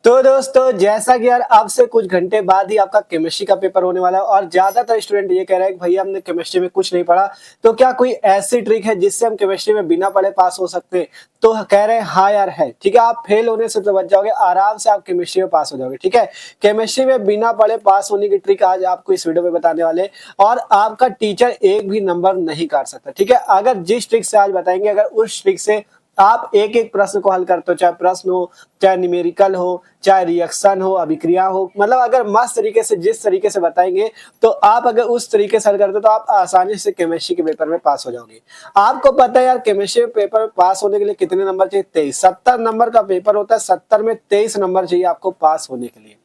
तो दोस्तों जैसा कि यार अब से कुछ घंटे बाद ही आपका केमिस्ट्री का पेपर होने वाला है और ज्यादातर स्टूडेंट ये कह रहे हैं कि भैया हमने केमिस्ट्री में कुछ नहीं पढ़ा। तो क्या कोई ऐसी ट्रिक है जिससे हम केमिस्ट्री में बिना पढ़े पास हो सकते हैं? तो कह रहे हैं हाँ यार है। ठीक है, आप फेल होने से तो बच जाओगे, आराम से आप केमिस्ट्री में पास हो जाओगे। ठीक है, केमिस्ट्री में बिना पढ़े पास होने की ट्रिक आज आपको इस वीडियो में बताने वाले हैं और आपका टीचर एक भी नंबर नहीं काट सकता। ठीक है, अगर जिस ट्रिक से आज बताएंगे, अगर उस ट्रिक से आप एक एक प्रश्न को हल करते हो, चाहे प्रश्न हो, चाहे न्यूमेरिकल हो, चाहे रिएक्शन हो, अभिक्रिया हो, मतलब अगर मस्त तरीके से जिस तरीके से बताएंगे तो आप अगर उस तरीके से हल करते हो तो आप आसानी से केमिस्ट्री के पेपर में पास हो जाओगे। आपको पता है यार केमिस्ट्री पेपर में पास होने के लिए कितने नंबर चाहिए? 23। 70 नंबर का पेपर होता है, 70 में 23 नंबर चाहिए आपको पास होने के लिए।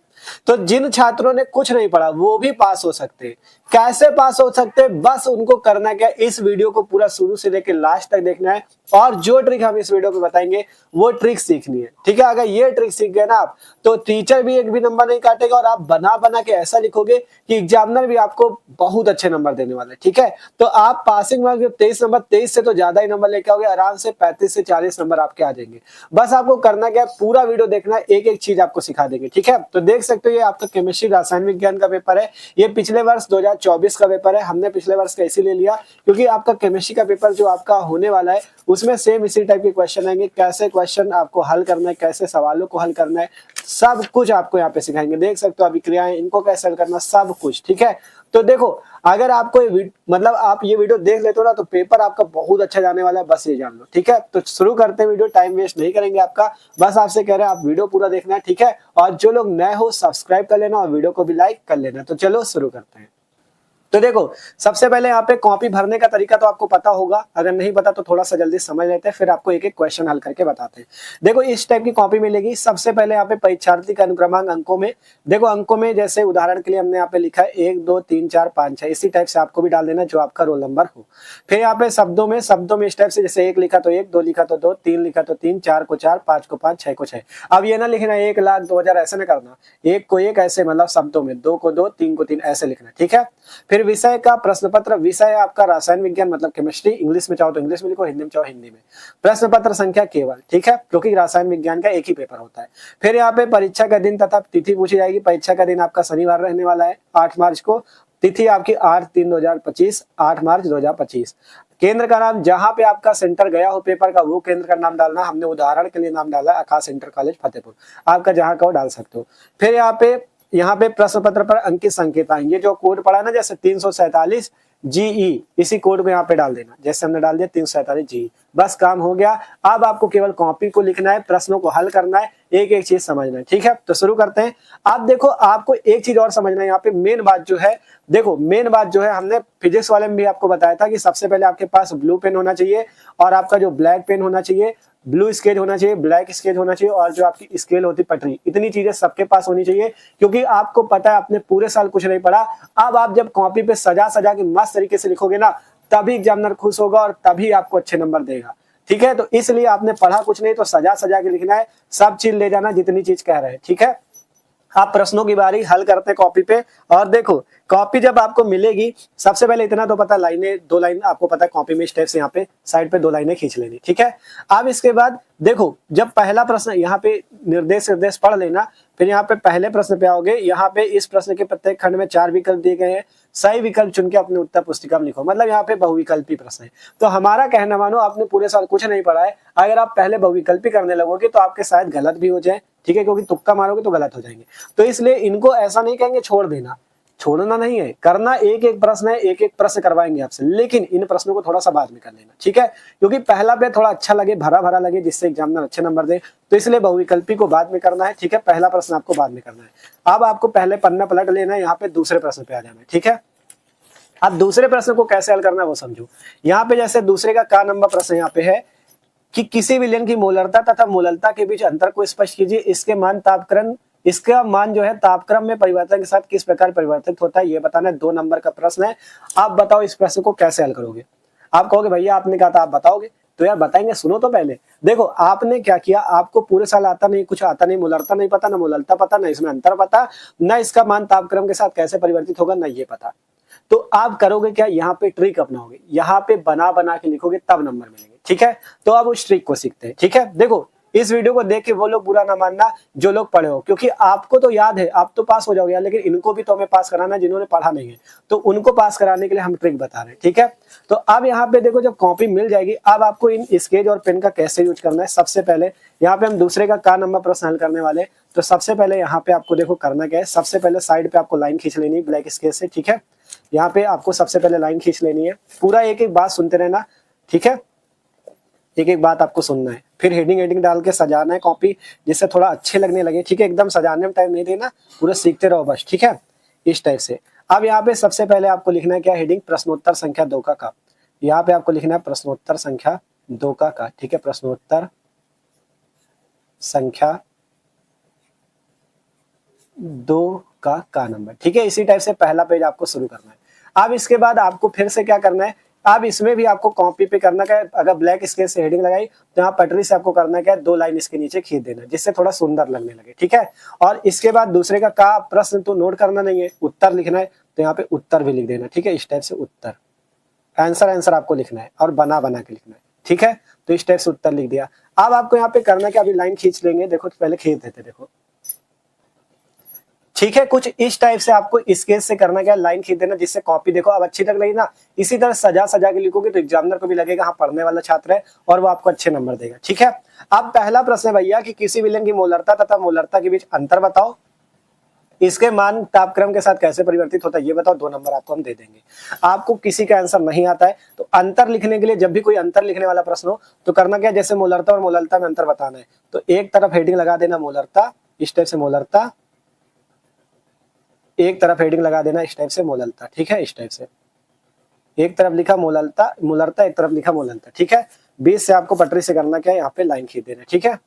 तो जिन छात्रों ने कुछ नहीं पढ़ा वो भी पास हो सकते हैं। कैसे पास हो सकते हैं? बस उनको करना क्या, इस वीडियो को पूरा शुरू से लेकर लास्ट तक देखना है और जो ट्रिक हम इस वीडियो पे बताएंगे वो ट्रिक सीखनी है। ठीक है, अगर ये ट्रिक सीख गए ना आप तो टीचर भी एक भी नंबर नहीं काटेगा और आप बना बना के ऐसा लिखोगे कि एग्जामिनर भी आपको बहुत अच्छे नंबर देने वाले हैं। ठीक है, तो आप पासिंग मार्क्स जो 23 नंबर, 23 से तो ज्यादा ही नंबर लेके आओगे, आराम से 35 से 40 नंबर आपके आ जाएंगे। बस आपको करना क्या है, पूरा वीडियो देखना है, एक एक चीज आपको सिखा देंगे। ठीक है, तो देख सकते हो ये आपका केमिस्ट्री रासायनिक विज्ञान का पेपर है। ये पिछले वर्ष 2024 का पेपर है। हमने पिछले वर्ष का इसीलिए लिया क्योंकि आपका केमिस्ट्री का पेपर जो आपका होने वाला है उसमें सेम इसी टाइप के क्वेश्चन आएंगे। कैसे क्वेश्चन आपको हल करना है, कैसे सवालों को हल करना है, सब कुछ आपको यहाँ पे सिखाएंगे। देख सकते हो अभिक्रियाएं, इनको कैसे हल करना, सब कुछ। ठीक है, तो देखो अगर आपको मतलब आप ये वीडियो देख लेते हो ना तो पेपर आपका बहुत अच्छा जाने वाला है, बस ये जान लो। ठीक है, तो शुरू करते हैं वीडियो, टाइम वेस्ट नहीं करेंगे आपका। बस आपसे कह रहे हैं आप वीडियो पूरा देखना है। ठीक है, और जो लोग नए हो सब्सक्राइब कर लेना और वीडियो को भी लाइक कर लेना। तो चलो शुरू करते हैं। तो देखो सबसे पहले यहाँ पे कॉपी भरने का तरीका तो आपको पता होगा, अगर नहीं पता तो थोड़ा सा जल्दी समझ लेते हैं, फिर आपको एक एक क्वेश्चन हल करके बताते हैं। देखो इस टाइप की कॉपी मिलेगी। सबसे पहले यहाँ पे परीक्षार्थी का अनुक्रमांक अंकों में, देखो अंकों में जैसे उदाहरण के लिए हमने यहाँ पे लिखा है 1 2 3 4 5 6, इसी टाइप से आपको भी डाल देना जो आपका रोल नंबर हो। फिर यहाँ पे शब्दों में इस टाइप से, जैसे 1 लिखा तो 1, 2 लिखा तो 2, 3 लिखा तो 3, 4 को 4, 5 को 5, 6 को 6। अब ये ना लिखना 1,00,000 2,000 ऐसे ना करना, 1 को 1 ऐसे, मतलब शब्दों में, 2 को 2, 3 को 3 ऐसे लिखना। ठीक है, फिर विषय का प्रश्न पत्र, विषय आपका रासायनिक विज्ञान मतलब केमिस्ट्री, इंग्लिश में चाहो तो इंग्लिश में लिखो, हिंदी में चाहो हिंदी में। प्रश्न पत्र संख्या केवल, ठीक है, क्योंकि रासायनिक विज्ञान का एक ही पेपर होता है। फिर यहाँ पे परीक्षा का दिन तथा तिथि पूछी जाएगी। परीक्षा का दिन आपका शनिवार रहने वाला है 8 मार्च को। तिथि आपकी 8/3/2025, 8 मार्च 2025। केंद्र का नाम, जहां पे आपका सेंटर गया हो पेपर का वो केंद्र का नाम डालना। हमने उदाहरण के लिए नाम डाला आकाश इंटर कॉलेज फतेहपुर, आपका जहां का वो डाल सकते हो। फिर यहाँ पे प्रश्न पत्र पर अंकित संकेत आएंगे, जो कोड पड़ा ना, जैसे 347 GE, इसी कोड को यहाँ पे डाल देना, जैसे हमने डाल दिया 347 GE। बस काम हो गया। अब आपको केवल कॉपी को लिखना है, प्रश्नों को हल करना है, एक एक चीज समझना है। ठीक है, तो शुरू करते हैं। आप देखो आपको एक चीज और समझना है, यहाँ पे मेन बात जो है, देखो मेन बात जो है, हमने फिजिक्स वाले में भी आपको बताया था कि सबसे पहले आपके पास ब्लू पेन होना चाहिए और आपका जो ब्लैक पेन होना चाहिए, ब्लू स्केच होना चाहिए, ब्लैक स्केच होना चाहिए और जो आपकी स्केल होती पटरी, इतनी चीजें सबके पास होनी चाहिए। क्योंकि आपको पता है आपने पूरे साल कुछ नहीं पढ़ा। अब आप जब कॉपी पे सजा सजा के मस्त तरीके से लिखोगे ना, तभी एग्जामिनर खुश होगा और तभी आपको अच्छे नंबर देगा। ठीक है, तो इसलिए आपने पढ़ा कुछ नहीं तो सजा सजा के लिखना है, सब चीज ले जाना जितनी चीज कह रहे हैं। ठीक है, आप प्रश्नों की बारी हल करते हैं कॉपी पे। और देखो कॉपी जब आपको मिलेगी, सबसे पहले इतना तो पता, लाइनें 2 लाइन आपको पता है कॉपी में स्टेप से यहाँ पे साइड पे 2 लाइनें खींच लेनी। ठीक है, अब इसके बाद देखो जब पहला प्रश्न यहाँ पे निर्देश पढ़ लेना, फिर यहाँ पे पहले प्रश्न पे आओगे। यहाँ पे इस प्रश्न के प्रत्येक खंड में 4 विकल्प दिए गए हैं, सही विकल्प चुन के अपने उत्तर पुस्तिका में लिखो। मतलब यहाँ पे बहुविकल्पी प्रश्न है। तो हमारा कहना मानो आपने पूरे साल कुछ नहीं पढ़ा है, अगर आप पहले बहुविकल्पी करने लगोगे तो आपके शायद गलत भी हो जाए। ठीक है, क्योंकि तुक्का मारोगे तो गलत हो जाएंगे। तो इसलिए इनको ऐसा नहीं कहेंगे छोड़ देना, छोड़ना नहीं है, करना एक एक प्रश्न है, एक एक प्रश्न करवाएंगे आपसे, लेकिन इन प्रश्नों को थोड़ा सा बाद में कर लेना। ठीक है, क्योंकि पहला पे थोड़ा अच्छा लगे, भरा भरा लगे, जिससे एग्जामिनर अच्छे नंबर दे, तो इसलिए बहुविकल्पी को बाद में करना है। ठीक है, पहला प्रश्न आपको बाद में करना है। अब आपको पहले पन्ना पलट लेना है, यहाँ पे दूसरे प्रश्न पे आ जाना है। ठीक है, अब दूसरे प्रश्न को कैसे हल करना है वो समझो। यहाँ पे जैसे दूसरे का नंबर प्रश्न यहाँ पे है कि किसी विलयन की मोलरता तथा मोललता के बीच अंतर को स्पष्ट कीजिए। इसका मान जो है तापक्रम में परिवर्तन के साथ किस प्रकार परिवर्तित होता है, ये बताना है। 2 नंबर का प्रश्न है। आप बताओ इस प्रश्न को कैसे हल करोगे। आप कहोगे भैया आपने कहा था आप बताओगे, तो यार बताएंगे, सुनो तो पहले। देखो आपने क्या किया, आपको पूरे साल आता नहीं, कुछ आता नहीं, मोलरता नहीं पता, ना मोललता पता, ना इसमें अंतर पता, ना इसका मान तापक्रम के साथ कैसे परिवर्तित होगा, ना ये पता। तो आप करोगे क्या, यहाँ पे ट्रिक अपनाओगे, यहाँ पे बना बना के लिखोगे, तब नंबर मिलेंगे। ठीक है, तो अब उस ट्रिक को सीखते हैं। ठीक है, देखो इस वीडियो को देख के वो लोग बुरा ना मानना जो लोग पढ़े हो, क्योंकि आपको तो याद है, आप तो पास हो जाओगे यार, लेकिन इनको भी तो हमें पास कराना है जिन्होंने पढ़ा नहीं है, तो उनको पास कराने के लिए हम ट्रिक बता रहे हैं, ठीक है। तो अब यहाँ पे देखो, जब कॉपी मिल जाएगी, अब आपको इन स्केच और पेन का कैसे यूज करना है। सबसे पहले यहाँ पे हम दूसरे का नंबर प्रश्न हल करने वाले हैं। तो सबसे पहले यहाँ पे आपको देखो करना क्या है, सबसे पहले साइड पे आपको लाइन खींच लेनी है ब्लैक स्केच से, ठीक है। यहाँ पे आपको सबसे पहले लाइन खींच लेनी है, पूरा एक एक बात सुनते रहना, ठीक है, एक एक बात आपको सुनना है। फिर हेडिंग डाल के सजाना है कॉपी, जिससे थोड़ा अच्छे लगने लगे, ठीक है। एकदम सजाने में टाइम नहीं देना, पूरा सीखते रहो बस, ठीक है, इस टाइप से। अब यहाँ पे सबसे पहले आपको लिखना है क्या, हेडिंग प्रश्नोत्तर संख्या 2 का। यहाँ पे आपको लिखना है प्रश्नोत्तर संख्या 2 का, ठीक है, प्रश्नोत्तर संख्या 2 का नंबर, ठीक है। इसी टाइप से पहला पेज आपको शुरू करना है। अब इसके बाद आपको फिर से क्या करना है, अब इसमें भी आपको कॉपी पे करना क्या है, अगर ब्लैक स्केच से हेडिंग लगाई तो यहाँ पटरी से आपको करना क्या है, 2 लाइन इसके नीचे खींच देना, जिससे थोड़ा सुंदर लगने लगे, ठीक है। और इसके बाद दूसरे का प्रश्न तो नोट करना नहीं है, उत्तर लिखना है, तो यहाँ पे उत्तर भी लिख देना, ठीक है, इस टाइप से उत्तर, आंसर आपको लिखना है और बना के लिखना है, ठीक है। तो इस टाइप से उत्तर लिख दिया। अब आपको यहाँ पे करना क्या, अभी लाइन खींच लेंगे, देखो पहले खींच देते, देखो, ठीक है। कुछ इस टाइप से आपको स्केच से करना क्या, लाइन खींच देना, जिससे कॉपी देखो अब अच्छी लग रही ना। इसी तरह सजा के लिखोगे तो एग्जामिनर को भी लगेगा हाँ पढ़ने वाला छात्र है, और वो आपको अच्छे नंबर देगा, ठीक है। अब पहला प्रश्न है भैया कि किसी विलयन की मोलरता तथा मोलरता के बीच अंतर बताओ, इसके मान तापक्रम के साथ कैसे परिवर्तित होता है ये बताओ, 2 नंबर आपको हम दे देंगे। आपको किसी का आंसर नहीं आता है तो अंतर लिखने के लिए, जब भी कोई अंतर लिखने वाला प्रश्न हो तो करना क्या, जैसे मोलरता और मोलरता में अंतर बताना है, तो एक तरफ हेडिंग लगा देना मोलरता, इस टाइप से मोलरता, एक तरफ हेडिंग लगा देना इस टाइप से मोललता, ठीक है, इस टाइप से एक तरफ लिखा मोललता मोलरता, एक तरफ लिखा मोललता, ठीक है। बीच से आपको पटरी से करना क्या है, यहाँ पे लाइन खींच देना, ठीक है,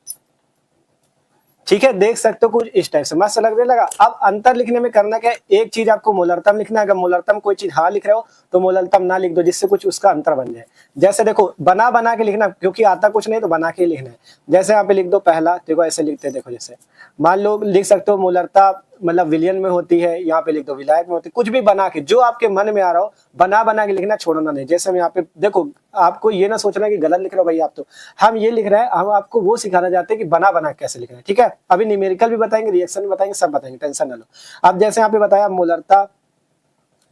ठीक है। देख सकते हो कुछ इस टाइप से, मस्त लगने लगा। अब अंतर लिखने में करना क्या है, एक चीज आपको मोलरतम लिखना है, अगर मोलरतम कोई चीज हाँ लिख रहे हो तो मोलरतम ना लिख दो, जिससे कुछ उसका अंतर बन जाए। जैसे देखो बना के लिखना, क्योंकि आता कुछ नहीं तो बना के लिखना है। जैसे यहाँ पे लिख दो पहला, देखो ऐसे लिखते हैं, देखो जैसे मान लो लिख सकते हो मोलरता मतलब विलियन में होती है, यहाँ पे लिख दो विलायक में होती है, कुछ भी बना के जो आपके मन में आ रहा हो बना के लिखना, छोड़ना नहीं। जैसे हम यहाँ पे देखो, आपको ये ना सोचना कि गलत लिख रहे हो भाई आप, तो हम ये लिख रहे हैं, हम आपको वो सिखाना चाहते हैं कि बना कैसे लिखना है, ठीक है। अभी न्यूमेरिकल भी बताएंगे, रिएक्शन भी बताएंगे, सब बताएंगे, टेंशन ना लो। अब जैसे यहाँ पे बताया मोलरता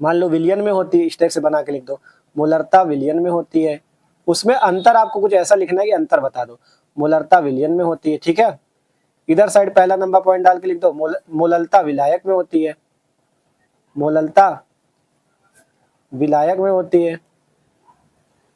मान लो विलियन में होती है, इस टाइप से बना के लिख दो, मोलरता विलियन में होती है, उसमें अंतर आपको कुछ ऐसा लिखना है कि अंतर बता दो, मोलरता विलियन में होती है, ठीक है। इधर साइड पहला नंबर पॉइंट डाल के लिख दो, मोललता विलायक में होती है, मोललता विलायक में होती है,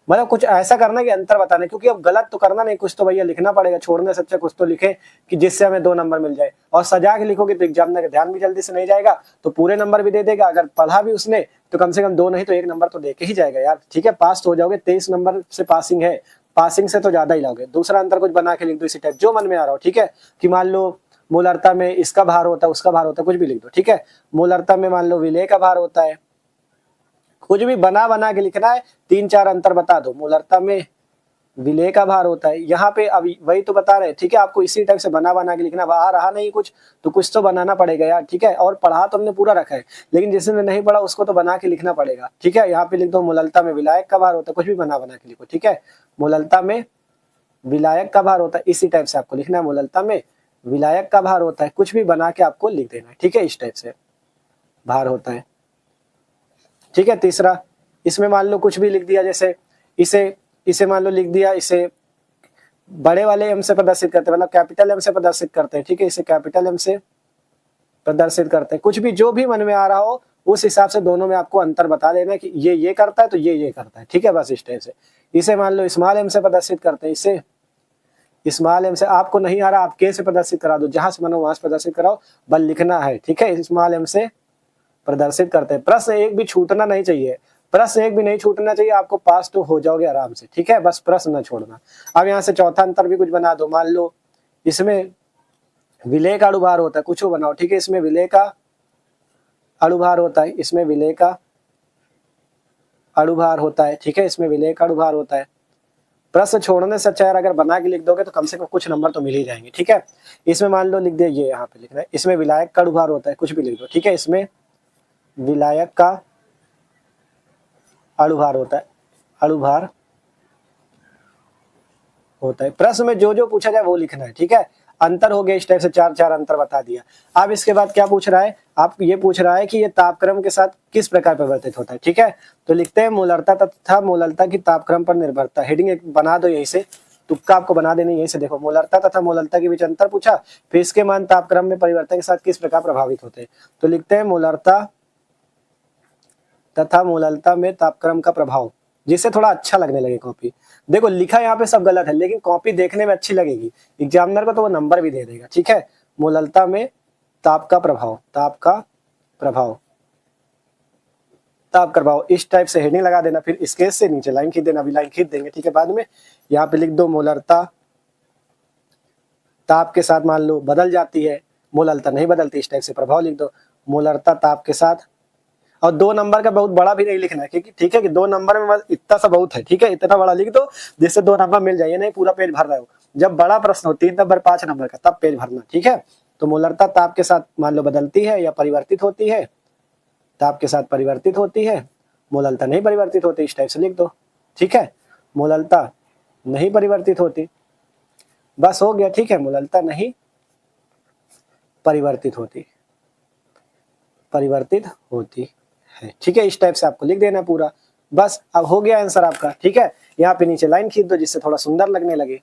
मतलब कुछ ऐसा करना कि अंतर बताना, क्योंकि अब गलत तो करना नहीं, कुछ तो भैया लिखना पड़ेगा, छोड़ने से अच्छा कुछ तो लिखे कि जिससे हमें 2 नंबर मिल जाए। और सजा के लिखोगे तो एग्जामिनर का ध्यान भी जल्दी से नहीं जाएगा, तो पूरे नंबर भी दे देगा, अगर पढ़ा भी उसने तो कम से कम 2 नहीं तो 1 नंबर तो दे के ही जाएगा यार, ठीक है। पास तो हो जाओगे, 23 नंबर से पासिंग है, पासिंग से तो ज्यादा ही लाओगे। दूसरा अंतर कुछ बना के लिख दो इसी टाइप, जो मन में आ रहा हो, ठीक है। कि मान लो मोलरता में इसका भार होता है, उसका भार होता है, कुछ भी लिख दो, ठीक है। मोलरता में मान लो विलय का भार होता है, कुछ भी बना के लिखना है, 3-4 अंतर बता दो। मोलरता में विलय का भार होता है, यहाँ पे अभी वही तो बता रहे, ठीक है। आपको इसी टाइप से बना के लिखना, आ रहा नहीं कुछ तो कुछ तो बनाना पड़ेगा यार, ठीक है। और पढ़ा तो हमने पूरा रखा है, लेकिन जिसने नहीं पढ़ा उसको तो बना के लिखना पड़ेगा, ठीक है। यहाँ पे लिख दो मोललता में विलायक का भार होता है, कुछ भी बना के लिखो, ठीक है। मोललता में विलायक का भार होता है, इसी टाइप से आपको लिखना है, मोललता में विलायक का भार होता है, कुछ भी बना के आपको लिख देना है, ठीक है, इस टाइप से भार होता है, ठीक है। तीसरा, इसमें मान लो कुछ भी लिख दिया, जैसे इसे मान लो लिख दिया, इसे बड़े वाले एम से प्रदर्शित करते हैं, मतलब कैपिटल एम से प्रदर्शित करते हैं, ठीक है। इसे कैपिटल एम से प्रदर्शित करते हैं, कुछ भी जो भी मन में आ रहा हो उस हिसाब से दोनों में आपको अंतर बता देना कि ये करता है तो ये करता है, ठीक है, बस इस टाइप से। इसे मान लो स्मॉल एम से प्रदर्शित करते हैं, इसे स्मॉल एम से, आपको नहीं आ रहा आप के से प्रदर्शित करा दो, जहां से मनो वहां से प्रदर्शित कराओ, बल लिखना है, ठीक है। स्मॉल एम से प्रदर्शित करते हैं। प्रश्न एक भी छूटना नहीं चाहिए, प्रश्न एक भी नहीं छूटना चाहिए, आपको पास तो हो जाओगे आराम से, ठीक है, बस प्रश्न न छोड़ना। अब यहाँ से चौथा अंतर भी कुछ बना दो, मान लो इसमें विलय का अणुभार होता है, कुछ बनाओ, ठीक है। इसमें विलय का अणुभार होता है, इसमें विलय का अणुभार होता है, ठीक है, इसमें विलय का अणुभार होता है। प्रश्न छोड़ने से अच्छा यार अगर बना के लिख दोगे तो कम से कम कुछ नंबर तो मिल ही जाएंगे, ठीक है। इसमें मान लो लिख दिया, ये यहाँ पे लिखना है, इसमें विलायक का अणुभार होता है, कुछ भी लिख दो, ठीक है। इसमें विलायक का अणुभार होता है, अणुभार होता है। प्रश्न में जो जो पूछा जाए वो लिखना है, ठीक है। अंतर हो गया इस टाइप से, चार चार अंतर बता दिया। अब इसके बाद क्या पूछ रहा है, आप ये पूछ रहा है कि ये तापक्रम के साथ किस प्रकार परिवर्तित होता है, ठीक है। तो लिखते हैं मोलरता तथा मोललता की तापक्रम पर निर्भरता। हेडिंग एक बना दो यहीं से, तुक्का आपको बना देना यहीं से। देखो मोलरता तथा मोललता के बीच अंतर पूछा, फिर इसके मान तापक्रम में परिवर्तन के साथ किस प्रकार प्रभावित होते हैं। तो लिखते हैं मोलरता तथा मोललता में तापक्रम का प्रभाव, जिससे थोड़ा अच्छा लगने लगे कॉपी। देखो लिखा यहाँ पे सब गलत है, लेकिन कॉपी देखने में अच्छी लगेगी एग्जामिनर को, तो वो नंबर भी दे देगा, ठीक है। मोललता में ताप का प्रभाव, ताप का प्रभाव, ताप का प्रभाव, इस टाइप से हेडिंग लगा देना। फिर स्केच से नीचे लाइन खींच देना, अभी लाइन खींच देंगे, ठीक है। बाद में यहाँ पे लिख दो मोलरता ताप के साथ मान लो बदल जाती है, मोललता नहीं बदलती, इस टाइप से प्रभाव लिख दो। मोलरता ताप के साथ, और 2 नंबर का बहुत बड़ा भी नहीं लिखना है, क्योंकि ठीक है कि 2 नंबर में इतना सा बहुत है, ठीक है। इतना बड़ा लिख दो जिससे 2 नंबर मिल जाए, नहीं पूरा पेज भर रहे हो। जब बड़ा प्रश्न हो 3 नंबर 5 नंबर का, तब पेज भरना, ठीक है। तो मोलरता ताप के साथ मान लो बदलती है या परिवर्तित होती है, ताप के साथ परिवर्तित होती है, मोललता नहीं परिवर्तित होती, इस टाइप से लिख दो, ठीक है। मोललता नहीं परिवर्तित होती, बस हो गया, ठीक है। मोललता नहीं परिवर्तित होती, परिवर्तित होती है, ठीक है। इस टाइप से आपको लिख देना पूरा, बस अब हो गया आंसर आपका, ठीक है। यहाँ पे नीचे लाइन खींच दो जिससे थोड़ा सुंदर लगने लगे,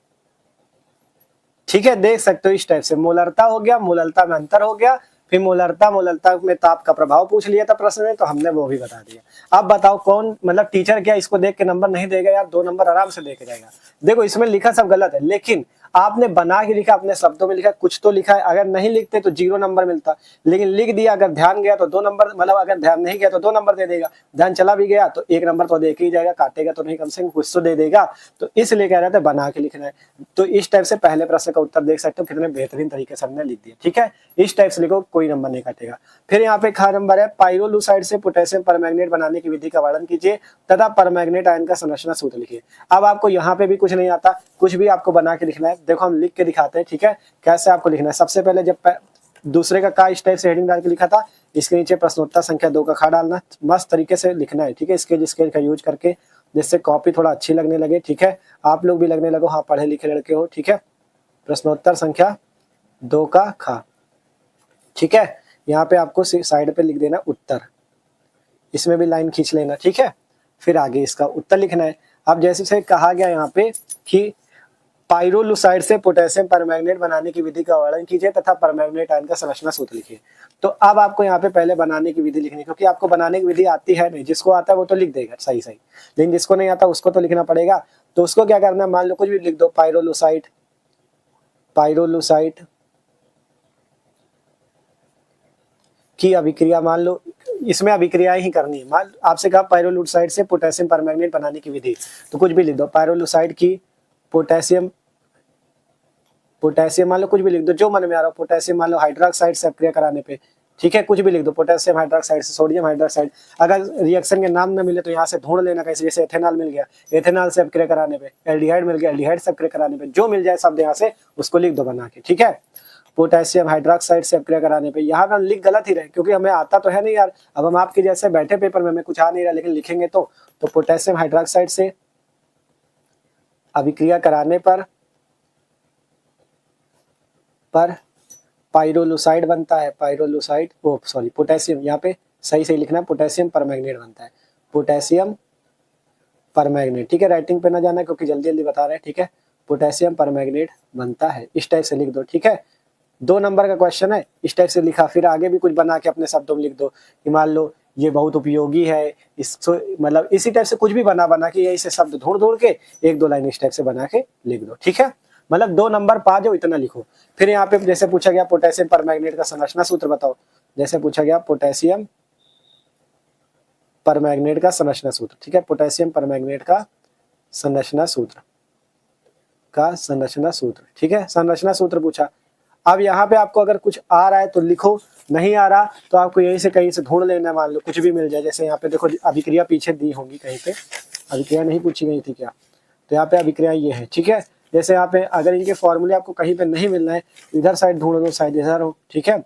ठीक है। देख सकते हो इस टाइप से मोलरता हो गया, मोललता में अंतर हो गया, फिर मोलरता मोललता में ताप का प्रभाव पूछ लिया था प्रश्न में, तो हमने वो भी बता दिया। अब बताओ कौन, मतलब टीचर क्या इसको देख के नंबर नहीं देगा यार, 2 नंबर आराम से लेके जाएगा। देखो इसमें लिखा सब गलत है, लेकिन आपने बना के लिखा, अपने शब्दों में लिखा, कुछ तो लिखा है। अगर नहीं लिखते तो 0 नंबर मिलता, लेकिन लिख दिया, अगर ध्यान गया तो 2 नंबर, मतलब अगर ध्यान नहीं गया तो 2 नंबर दे देगा, ध्यान चला भी गया तो 1 नंबर तो दे के ही जाएगा, काटेगा तो नहीं, कम से कम कुछ तो दे देगा। तो इसलिए कह रहे थे बना के लिखना है। तो इस टाइप से पहले प्रश्न का उत्तर देख सकते हो कितने बेहतरीन तरीके से हमने लिख दिया, ठीक है। इस टाइप से लिखो, कोई नंबर नहीं काटेगा। फिर यहाँ पे खा नंबर है, पाइरोलुसाइड से पोटेशियम परमैंगनेट बनाने की विधि का वर्णन कीजिए तथा परमैंगनेट आयन का संरचना सूत्र लिखिए। अब आपको यहाँ पे भी कुछ नहीं आता, कुछ भी आपको बना के लिखना है। देखो हम लिख के दिखाते हैं, ठीक है, कैसे आपको लिखना है। सबसे पहले जब दूसरे का इस टाइप से हेडिंग डाल के लिखा था, इसके नीचे प्रश्नोत्तर संख्या 2 का खा डालना, मस्त तरीके से लिखना है, ठीक है। स्केल का यूज करके, जिससे कॉपी थोड़ा अच्छी लगने लगे, ठीक है। आप लोग भी लगने लगो, हाँ पढ़े लिखे लड़के हो, ठीक है। प्रश्नोत्तर संख्या 2 का खा, ठीक है। यहाँ पे आपको साइड पे लिख देना उत्तर, इसमें भी लाइन खींच लेना, ठीक है। फिर आगे इसका उत्तर लिखना है। अब जैसे से कहा गया यहाँ पे कि पाइरोलुसाइड से पोटेशियम परमैंगनेट बनाने की विधि का वर्णन कीजिए तथा परमैंगनेट आयन का संरचना सूत्र लिखिए। तो अब आपको यहाँ पे पहले बनाने की विधि लिखनी, क्योंकि आपको बनाने की विधि आती है नहीं, जिसको आता है वो तो लिख देगा सही सही, लेकिन जिसको नहीं आता उसको तो लिखना पड़ेगा। तो उसको क्या करना है, मान लो कुछ भी लिख दो, पाइरोलुसाइड, पाइरोलुसाइड की अभिक्रिया, मान लो इसमें अभिक्रियाएं ही करनी है। मान आपसे कहा पाइरोलुसाइड से पोटेशियम परमैंगनेट बनाने की विधि, तो कुछ भी लिख दो, पाइरोलुसाइड की पोटेशियम मान लो कुछ भी लिख दो जो मन में आ रहा हो। पोटेशियम मान लो हाइड्रोक्साइड से अभिक्रिया कराने पे, ठीक है, कुछ भी लिख दो, पोटेशियम हाइड्रोक्साइड से सोडियम हाइड्रोक्साइड। अगर रिएक्शन के नाम न मिले तो यहाँ से ढूंढ लेना कैसे, जैसे एथेनॉल मिल गया, एथेनॉल से अभिक्रिया कराने पे, एल्डिहाइड मिल गया, एल्डिहाइड से अभिक्रिया कराने पे, जो मिल जाए शब्द यहाँ से उसको लिख दो बना के, ठीक है। पोटेशियम हाइड्रोक्साइड से अभिक्रिया कराने पे, यहाँ पे हम लिख गलत ही रहे, क्योंकि हमें आता तो है नहीं यार। अब हम आपके जैसे बैठे पेपर में, हमें कुछ आ नहीं रहा, लेकिन लिखेंगे तो पोटेशियम हाइड्रोक्साइड से अभिक्रिया कराने पर पाइरोलुसाइड बनता है, पाइरोलुसाइड, ओ सॉरी पोटेशियम, यहाँ पे सही सही लिखना है, पोटेशियम परमैंगनेट बनता है, पोटेशियम परमैंगनेट, ठीक है। राइटिंग पे ना जाना क्योंकि जल्दी जल्दी बता रहे हैं, ठीक है। पोटेशियम परमैंगनेट बनता है, इस टाइप से लिख दो, ठीक है। 2 नंबर का क्वेश्चन है, इस टाइप से लिखा। फिर आगे भी कुछ बना के अपने शब्दों में लिख दो कि मान लो ये बहुत उपयोगी है, इसको मतलब इसी टाइप से कुछ भी बना के यही से शब्द ढूंढ के 1-2 लाइन इस टाइप से बना के लिख दो, ठीक है। मतलब 2 नंबर पा जाओ, इतना लिखो। फिर यहाँ पे जैसे पूछा गया पोटेशियम परमैंगनेट का संरचना सूत्र बताओ, जैसे पूछा गया पोटेशियम परमैंगनेट का संरचना सूत्र, ठीक है। पोटेशियम परमैंगनेट का संरचना सूत्र ठीक है, संरचना सूत्र पूछा। अब यहाँ पे आपको अगर कुछ आ रहा है तो लिखो, नहीं आ रहा तो आपको यहीं से कहीं से ढूंढ लेना, मान लो कुछ भी मिल जाए। जैसे यहाँ पे देखो अभिक्रिया पीछे दी होंगी कहीं पे, अभिक्रिया नहीं पूछी गई थी क्या, तो यहाँ पे अभिक्रिया ये है, ठीक है। जैसे यहाँ पे अगर इनके फॉर्मूले आपको कहीं पे नहीं मिलना है, इधर साइड ढूंढ लो, शायद इधर हो, ठीक है।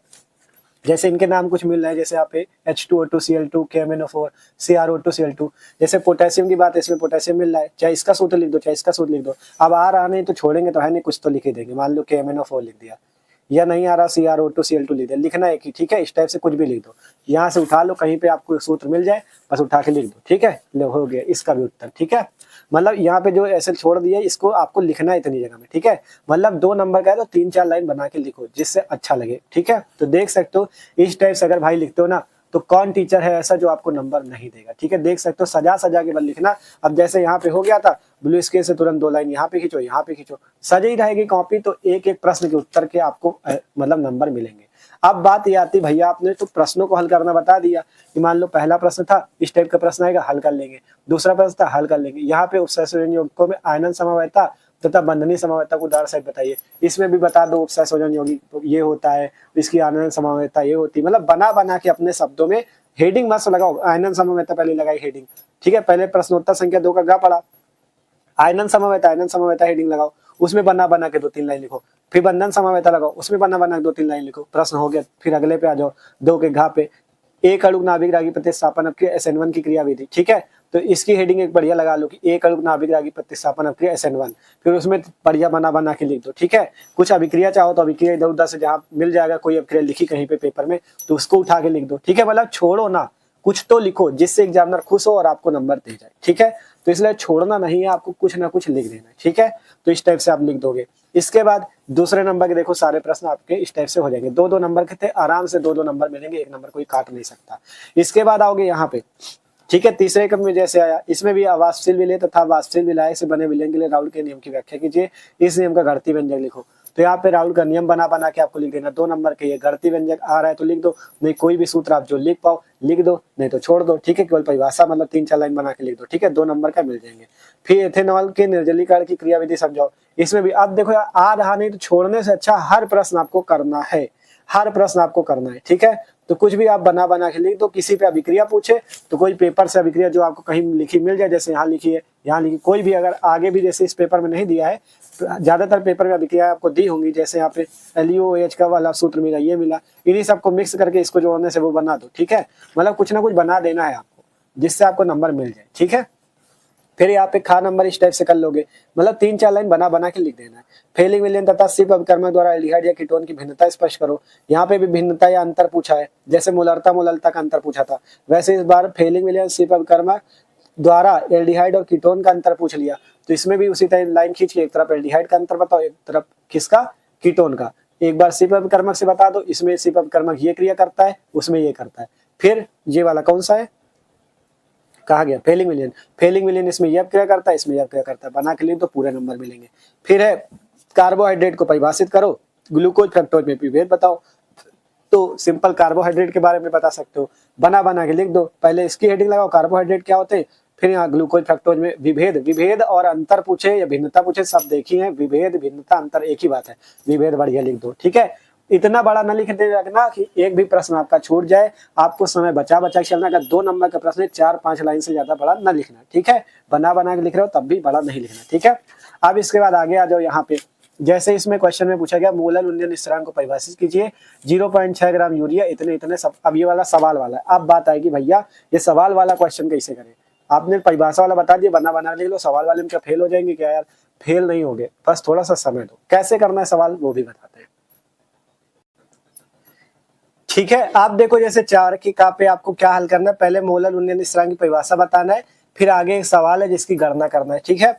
जैसे इनके नाम कुछ मिल रहे हैं, जैसे यहाँ पे H2O2Cl2 KMnO4 CrO2Cl2। जैसे पोटेशियम की बात है, इसमें पोटेशियम मिल रहा है, चाहे इसका सूत्र लिख दो चाहे इसका सूत्र लिख दो। अब आ रहा नहीं तो छोड़ेंगे तो है नहीं, कुछ तो लिख ही देंगे। मान लो KMnO4 लिख दिया, या नहीं आ रहा CrO2Cl2 लिख दिया, लिखना है कि ठीक है, इस टाइप से कुछ भी लिख दो। यहाँ से उठा लो, कहीं पे आपको सूत्र मिल जाए बस उठा के लिख दो, ठीक है, लो हो गया इसका भी उत्तर। ठीक है, मतलब यहाँ पे जो ऐसे छोड़ दिया इसको आपको लिखना है इतनी जगह में। ठीक है, मतलब 2 नंबर का है तो 3-4 लाइन बना के लिखो जिससे अच्छा लगे। ठीक है, तो देख सकते हो इस टाइप से अगर भाई लिखते हो ना तो कौन टीचर है ऐसा जो आपको नंबर नहीं देगा। ठीक है, देख सकते हो सजा सजा के बल लिखना। अब जैसे यहाँ पे हो गया था ब्लू स्केल से तुरंत 2 लाइन यहाँ पे खींचो, यहाँ पे खींचो, सजी रहेगी कॉपी तो एक एक प्रश्न के उत्तर के आपको मतलब नंबर मिलेंगे। अब बात ये आती भैया आपने तो प्रश्नों को हल करना बता दिया कि मान लो पहला प्रश्न था इस टाइप का प्रश्न आएगा, हल कर लेंगे। दूसरा प्रश्न था, हल कर लेंगे। यहाँ पे उपसंयोजन यौगिकों में आयनन समवायता तथा बंधनीय समवायता को उदाहरण सहित बताइए। इसमें भी बता दो उपसंयोजन यौगिक तो ये होता है, इसकी आयनन समवायता ये होती है। मतलब बना बना के अपने शब्दों में हेडिंग मस्त लगाओ। आयनन समवायता पहले लगाई हेडिंग। ठीक है, पहले प्रश्नोत्तर संख्या 2 का गा पड़ा, आयनन समवायता हेडिंग लगाओ, उसमें बना बना के 2-3 लाइन लिखो। फिर बंधन समवायता लगाओ, उसमें बना बना के 2-3 लाइन लिखो। प्रश्न हो गया। फिर अगले पे आ जाओ, 2 के घा पे एक अणुक नाभिक रागी प्रतिस्थापन अपक्रिया SN1 की क्रियाविधि। ठीक है, तो इसकी हेडिंग एक बढ़िया लगा लो कि एक अणुक नाभिक रागी प्रतिस्थापन अपक्रिया SN1। फिर उसमें बढ़िया बना बना के लिख दो। ठीक है, कुछ अभिक्रिया चाहो तो अभिक्रिया इधर उधर से जहां मिल जाएगा, कोई अभिक्रिया लिखी कहीं पे पेपर में तो उसको उठा के लिख दो। ठीक है, मतलब छोड़ो ना, कुछ तो लिखो जिससे एग्जामिनर खुश हो और आपको नंबर दे जाए। ठीक है, तो इसलिए छोड़ना नहीं है, आपको कुछ ना कुछ लिख देना है। ठीक है, तो इस टाइप से आप लिख दोगे। इसके बाद दूसरे नंबर के देखो सारे प्रश्न आपके इस टाइप से हो जाएंगे। 2-2 नंबर के थे, आराम से 2-2 नंबर मिलेंगे, एक नंबर कोई काट नहीं सकता। इसके बाद आओगे यहाँ पे। ठीक है, तीसरे क्रम में जैसे आया, इसमें भी अवाष्पशील विलय तथा वाष्पशील विलायक से बने विलयन के लिए राउल के नियम की व्याख्या कीजिए। इस नियम का घड़ती व्यंजक लिखो। तो यहाँ पे राउल का नियम बना बना के आपको लिख देना। 2 नंबर के ये घड़ती व्यंजक आ रहा है तो लिख दो, नहीं कोई भी सूत्र आप जो लिख पाओ लिख दो, नहीं तो छोड़ दो। ठीक है, केवल परिभाषा मतलब 3-4 लाइन बना के लिख दो। ठीक है, 2 नंबर का मिल जाएंगे। फिर एथेनॉल के निर्जलीकरण की क्रियाविधि समझाओ। इसमें भी आप देखो आ रहा नहीं तो छोड़ने से अच्छा हर प्रश्न आपको करना है, हर प्रश्न आपको करना है। ठीक है, तो कुछ भी आप बना बना के लिख दो। किसी पे अभिक्रिया पूछे तो कोई पेपर से अभिक्रिया जो आपको कहीं लिखी मिल जाए, जैसे यहाँ लिखी है, यहाँ लिखी, कोई भी अगर आगे भी जैसे इस पेपर में नहीं दिया है तो ज्यादातर पेपर में अभिक्रिया आपको दी होंगी, जैसे यहाँ पे LuOH का वाला सूत्र मिला, ये मिला, इन्हीं सबको मिक्स करके इसको जोड़ने से वो बना दो। ठीक है, मतलब कुछ ना कुछ बना देना है आपको जिससे आपको नंबर मिल जाए। ठीक है, फिर यहाँ पे खा नंबर इस टाइप से कर लोगे, मतलब 3-4 लाइन बना बना के लिख देना है। फेलिंग विलयन तथा सिप अभिकर्मक द्वारा एल्डिहाइड या कीटोन की भिन्नता स्पष्ट करो। यहाँ पे भी भिन्नता या अंतर पूछा है, जैसे मोलरता का अंतर पूछा था, वैसे इस बार फेलिंग विलयन सिप अभिकर्मक द्वारा एल्डिहाइड और कीटोन का अंतर पूछ लिया। तो इसमें भी उसी तरह लाइन खींच के एक तरफ एल्डिहाइड का अंतर बताओ, एक तरफ किसका, कीटोन का। एक बार सिप अभिकर्मक से बता दो, इसमें सिप अभिकर्मक ये क्रिया करता है, उसमें ये करता है। फिर ये वाला कौन सा है, कहा गया फेलिंग विलयन इसमें यह क्रिया करता है, इसमें यह क्रिया करता है, बना के लिए तो पूरे नंबर मिलेंगे। फिर है कार्बोहाइड्रेट को परिभाषित करो, ग्लूकोज फ्रक्टोज में विभेद बताओ। तो सिंपल कार्बोहाइड्रेट के बारे में बता सकते हो, बना बना के लिख दो। पहले इसकी हेडिंग लगाओ कार्बोहाइड्रेट क्या होते हैं, फिर यहाँ ग्लूकोज फ्रक्टोज में विभेद और अंतर पूछे या भिन्नता पूछे, सब देखी है, विभेद भिन्नता अंतर एक ही बात है, विभेद बढ़िया लिख दो। ठीक है, इतना बड़ा न लिख दे रखना कि एक भी प्रश्न आपका छूट जाए, आपको समय बचा बचा के चलना। अगर 2 नंबर का प्रश्न है 4-5 लाइन से ज्यादा बड़ा न लिखना। ठीक है, बना बना के लिख रहे हो तब भी बड़ा नहीं लिखना। ठीक है, अब इसके बाद आगे आ जाओ। यहाँ पे जैसे इसमें क्वेश्चन में पूछा गया मोलर उन्नयन स्थिरांक को परिभाषित कीजिए, 0.6 ग्राम यूरिया इतने सब। अब ये वाला सवाल वाला है। अब बात आएगी भैया ये सवाल वाला क्वेश्चन कैसे करें। आपने परिभाषा वाला बता दिया, बना बना लिख लो। सवाल वाले में क्या फेल हो जाएंगे क्या यार, फेल नहीं होगे, बस थोड़ा सा समय दो। कैसे करना है सवाल वो भी बताते हैं। ठीक है, आप देखो जैसे 4 की का पे आपको क्या हल करना है, पहले मोलर उन्नयन स्थिरांक की परिभाषा बताना है, फिर आगे एक सवाल है जिसकी गणना करना है। ठीक है,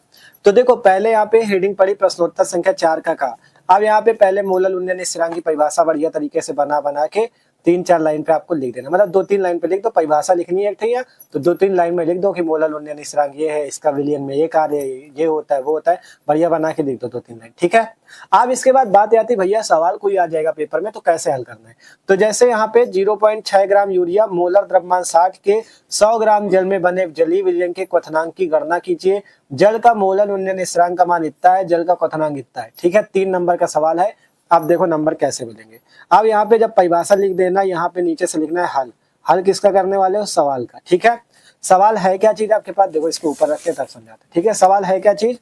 तो देखो पहले यहाँ पे हेडिंग पड़ी प्रश्नोत्तर संख्या 4 का। अब यहाँ पे पहले मोलर उन्नयन स्थिरांक की परिभाषा बढ़िया तरीके से बना बना के 3-4 लाइन पे आपको लिख देना, मतलब 2-3 लाइन पे लिख दो। परिभाषा लिखनी है ठीक है, तो 2-3 लाइन में लिख दो कि मोलर उन्नयन स्थिरांक ये है, इसका विलयन में ये कार्य है, ये होता है वो होता है, बढ़िया बना के लिख दो 2-3 लाइन। ठीक है, अब इसके बाद बात आती है भैया सवाल कोई आ जाएगा पेपर में तो कैसे हल करना है। तो जैसे यहाँ पे 0.6 ग्राम यूरिया मोलर द्रव्यमान 60 के 100 ग्राम जल में बने जलीय विलयन के क्वथनांक की गणना कीजिए। जल का मोलर उन्नयन स्थिरांक का मान इतना है, जल का क्वथनांक इतना है। ठीक है, 3 नंबर का सवाल है। अब देखो नंबर कैसे मिलेंगे। अब यहाँ पे जब परिभाषा लिख देना, यहाँ पे नीचे से लिखना है हल। हल किसका करने वाले हो, सवाल का। ठीक है, सवाल है क्या चीज आपके पास, देखो इसको ऊपर रख के तब समझाते। ठीक है, सवाल है क्या चीज,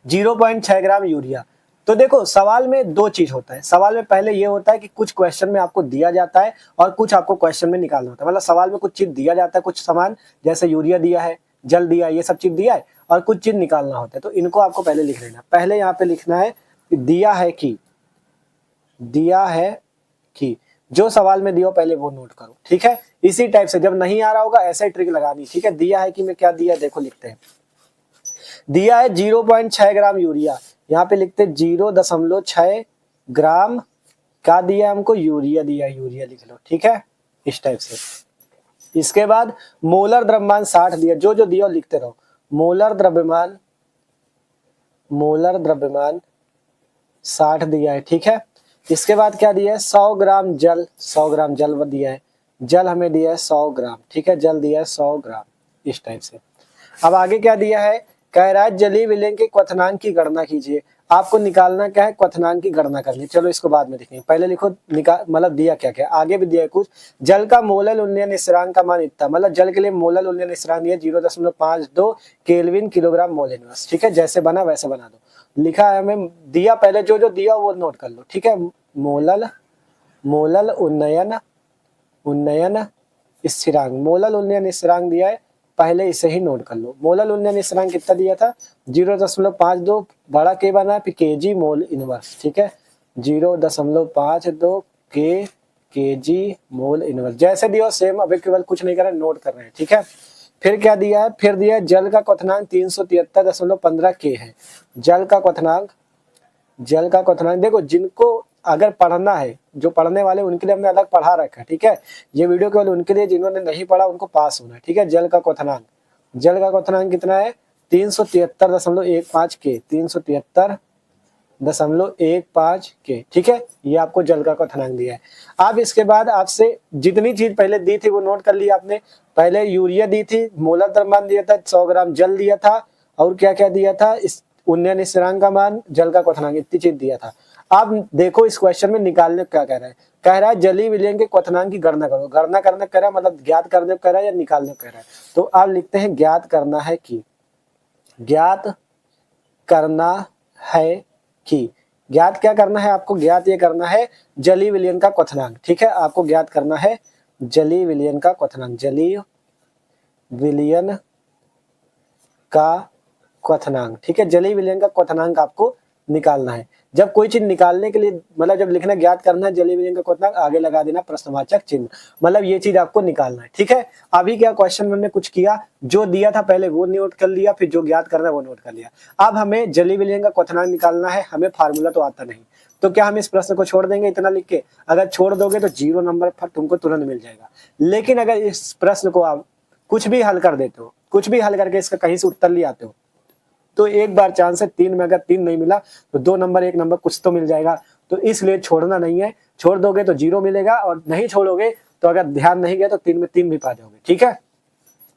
0.6 ग्राम यूरिया तो देखो सवाल में दो चीज होता है। सवाल में पहले ये होता है कि कुछ क्वेश्चन में आपको दिया जाता है और कुछ आपको क्वेश्चन में निकालना होता है। मतलब सवाल में कुछ चीज दिया जाता है, कुछ सामान जैसे यूरिया दिया है, जल दिया है, ये सब चीज दिया है और कुछ चीज निकालना होता है। तो इनको आपको पहले लिख लेना। पहले यहाँ पे लिखना है दिया है कि, दिया है कि, जो सवाल में दिया पहले वो नोट करो, ठीक है। इसी टाइप से जब नहीं आ रहा होगा ऐसे ट्रिक लगानी, ठीक है। दिया है कि में क्या दिया है देखो, लिखते हैं। दिया है 0.6 ग्राम यूरिया, यहाँ पे लिखते 0.6 ग्राम क्या दिया हमको, यूरिया दिया, यूरिया लिख लो, ठीक है, इस टाइप से। इसके बाद मोलर द्रव्यमान 60 दिया, जो जो दिया लिखते रहो। मोलर द्रव्यमान, मोलर द्रव्यमान 60 दिया है, ठीक है। इसके बाद क्या दिया है, 100 ग्राम जल, 100 ग्राम जल दिया है, जल हमें दिया है 100 ग्राम, ठीक है, जल दिया है 100 ग्राम, इस टाइप से। अब आगे क्या दिया है, कह रहा है जलीय विलयन के क्वथनांक की गणना कीजिए। आपको निकालना क्या है, क्वथनांक की गणना करनी। चलो इसको बाद में देखेंगे, पहले लिखो मतलब दिया क्या क्या, आगे भी दिया है कुछ। जल का मोलल उन्नयन स्थिरांक का मान इतना, मतलब जल के लिए मोलल उन्नयन स्थिरांक दिया 0.52 केल्विन किलोग्राम मोल इनवर्स, ठीक है। जैसे बना वैसे बना दो, लिखा है हमें दिया, पहले जो जो दिया वो नोट कर लो, ठीक है। मोलल, मोलल उन्नयन, उन्नयन स्थिरांक, मोलल उन्नयन स्थिरांक दिया है, पहले इसे ही नोट कर लो। मोलल उन्नयन स्थिरांक कितना दिया था, 0.52 बड़ा के बना फिर केजी मोल इनवर्स, ठीक है, 0.52 केजी मोल इनवर्स। जैसे दिया सेम, अभी केवल कुछ नहीं कर रहे, नोट कर रहे हैं, ठीक है। फिर क्या दिया है, फिर दिया है जल का क्वथनांक 373.15 के है। जल का क्वथनांक, जल का क्वथनांक देखो, जिनको अगर पढ़ना है, जो पढ़ने वाले उनके लिए हमने अलग पढ़ा रखा है, ठीक है। ये वीडियो केवल उनके लिए जिन्होंने नहीं पढ़ा, उनको पास होना है, ठीक है। जल का क्वथनांक, जल का क्वथनांक कितना है, 373.15 के, 373.15 के, ठीक है। ये आपको जल का क्वथनांक दिया है। अब इसके बाद आपसे जितनी चीज पहले दी थी वो नोट कर लिया आपने। पहले यूरिया दी थी, मोलर द्रव्यमान दिया था, 100 ग्राम जल दिया था, और क्या क्या दिया था, इस उन्नयन स्थिरांक का मान, जल का क्वथनांक, इतनी चीज दिया था। अब देखो इस क्वेश्चन में निकालने क्या कह रहा है, कह रहा है जलीय विलयन के क्वथनांक की गणना करो। गणना करने कह रहा है मतलब ज्ञात करने कह रहा है या निकालने कह रहा है। तो अब लिखते हैं ज्ञात करना है कि, ज्ञात करना है कि, ज्ञात क्या करना है आपको, ज्ञात ये करना है जलीय विलयन का क्वथनांक, ठीक है। आपको ज्ञात करना है जलीय विलयन का क्वथनांक, जलीय विलयन का क्वथनांक, ठीक है। जलीय विलयन का क्वथनांक आपको निकालना है। जब कोई चीज निकालने के लिए, मतलब जब लिखना ज्ञात करना है जलीय विलयन का क्वथनांक, आगे लगा देना प्रश्नवाचक चिन्ह, मतलब ये चीज आपको निकालना है, ठीक है। अभी क्या क्वेश्चन में कुछ किया, जो दिया था पहले वो नोट कर लिया, फिर जो ज्ञात करना है वो नोट कर लिया। अब हमें जलीय विलयन का क्वथनांक निकालना है, हमें फार्मूला तो आता नहीं, तो क्या हम इस प्रश्न को छोड़ देंगे इतना लिख के? अगर छोड़ दोगे तो 0 नंबर तुमको तुरंत मिल जाएगा। लेकिन अगर इस प्रश्न को आप कुछ भी हल कर देते हो, कुछ भी हल करके इसका कहीं से उत्तर ले आते हो, तो एक बार चांस है 3 में, अगर 3 नहीं मिला तो 2 नंबर 1 नंबर कुछ तो मिल जाएगा। तो इसलिए छोड़ना नहीं है, छोड़ दोगे तो 0 मिलेगा, और नहीं छोड़ोगे तो अगर ध्यान नहीं गया तो 3 में 3 भी पा जाओगे, ठीक है।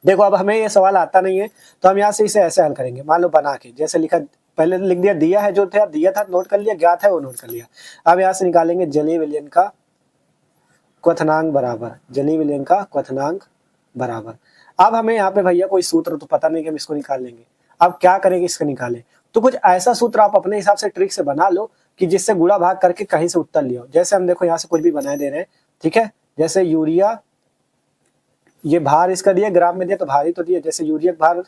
देखो अब हमें ये सवाल आता नहीं है तो हम यहाँ से इसे ऐसे हल करेंगे, मान लो बना के, जैसे लिखा पहले लिख दिया, दिया है जो था दिया था नोट कर लिया, ज्ञात है वो नोट कर लिया। अब यहाँ से निकालेंगे जलीय विलयन का क्वथनांक बराबर, जलीय विलयन का क्वथनांक बराबर। अब हमें यहाँ पे भैया कोई सूत्र तो पता नहीं कि हम इसको निकाल लेंगे। अब क्या करेंगे इसका निकालें, तो कुछ ऐसा सूत्र आप अपने हिसाब से ट्रिक से बना लो कि जिससे गुणा भाग करके कहीं से उत्तर लियो। जैसे हम देखो यहाँ से कुछ भी बनाए दे रहे हैं, ठीक है। जैसे यूरिया, ये भार इसका दिया, ग्राम में दिया तो भार ही तो दिया, जैसे यूरिया भार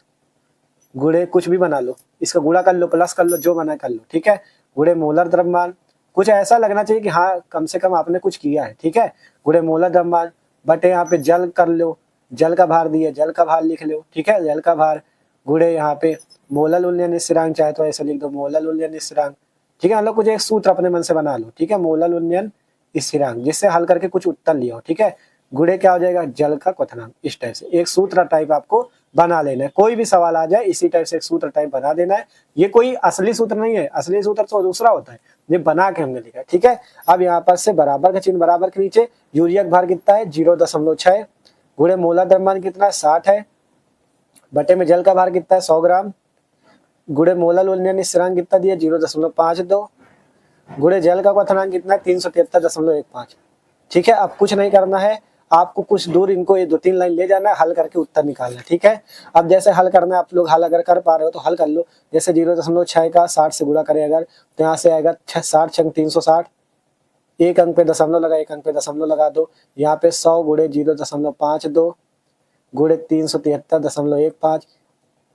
गुणे कुछ भी बना लो, इसका गुणा कर लो, प्लस कर लो, जो बना कर लो, ठीक है। गुणे मोलर द्रव्यमान, कुछ ऐसा लगना चाहिए कि हाँ कम से कम आपने कुछ किया है, ठीक है। गुणे मोलर द्रव्यमान बटे यहाँ पे जल कर लो, जल का भार दिया, जल का भार लिख लो, ठीक है, जल का भार, गुणे यहाँ पे मोलल उन्नयन स्थिरांक, चाहे तो ऐसा लिख दो मोलल उन्नयन स्थिरांक, ठीक है। मतलब कुछ एक सूत्र अपने मन से बना लो, ठीक है, मोलल उन्नयन स्थिरांक, जिससे हल करके कुछ उत्तर लिया हो, ठीक है। गुणे क्या हो जाएगा, जल का क्वथनांक, इस टाइप से एक सूत्र टाइप आपको बना लेना है। कोई भी सवाल आ जाए इसी टाइप से एक सूत्र टाइप बना देना है। ये कोई असली सूत्र नहीं है, असली सूत्र तो दूसरा होता है, ये बना के हमने लिखा है, ठीक है। अब यहाँ पर से बराबर का चिन्ह, बराबर के नीचे यूरिया का भार कितना है 0.6, गुणे मोलर द्रव्यमान कितना है 60 है, बटे में जल का भार कितना है 100 ग्राम, गुणे मोलल उन्नयन स्थिरांक कितना दिया 0.52, गुणे जल का क्वथनांक कितना है 373.15, ठीक है। अब कुछ नहीं करना है, आपको कुछ दूर इनको ये 2-3 लाइन ले जाना है, हल करके उत्तर निकालना है, ठीक है। अब जैसे हल करना है, आप लोग हल अगर कर पा रहे हो तो हल कर लो। जैसे 0.6 का 60 से गुणा करें अगर, तो यहाँ से आएगा 60 छंग 360, एक अंक पे दशमलव लगा, एक अंक पे दशमलव लगा दो। यहाँ पे 100 गुणे 0.52 गुणे 373.15।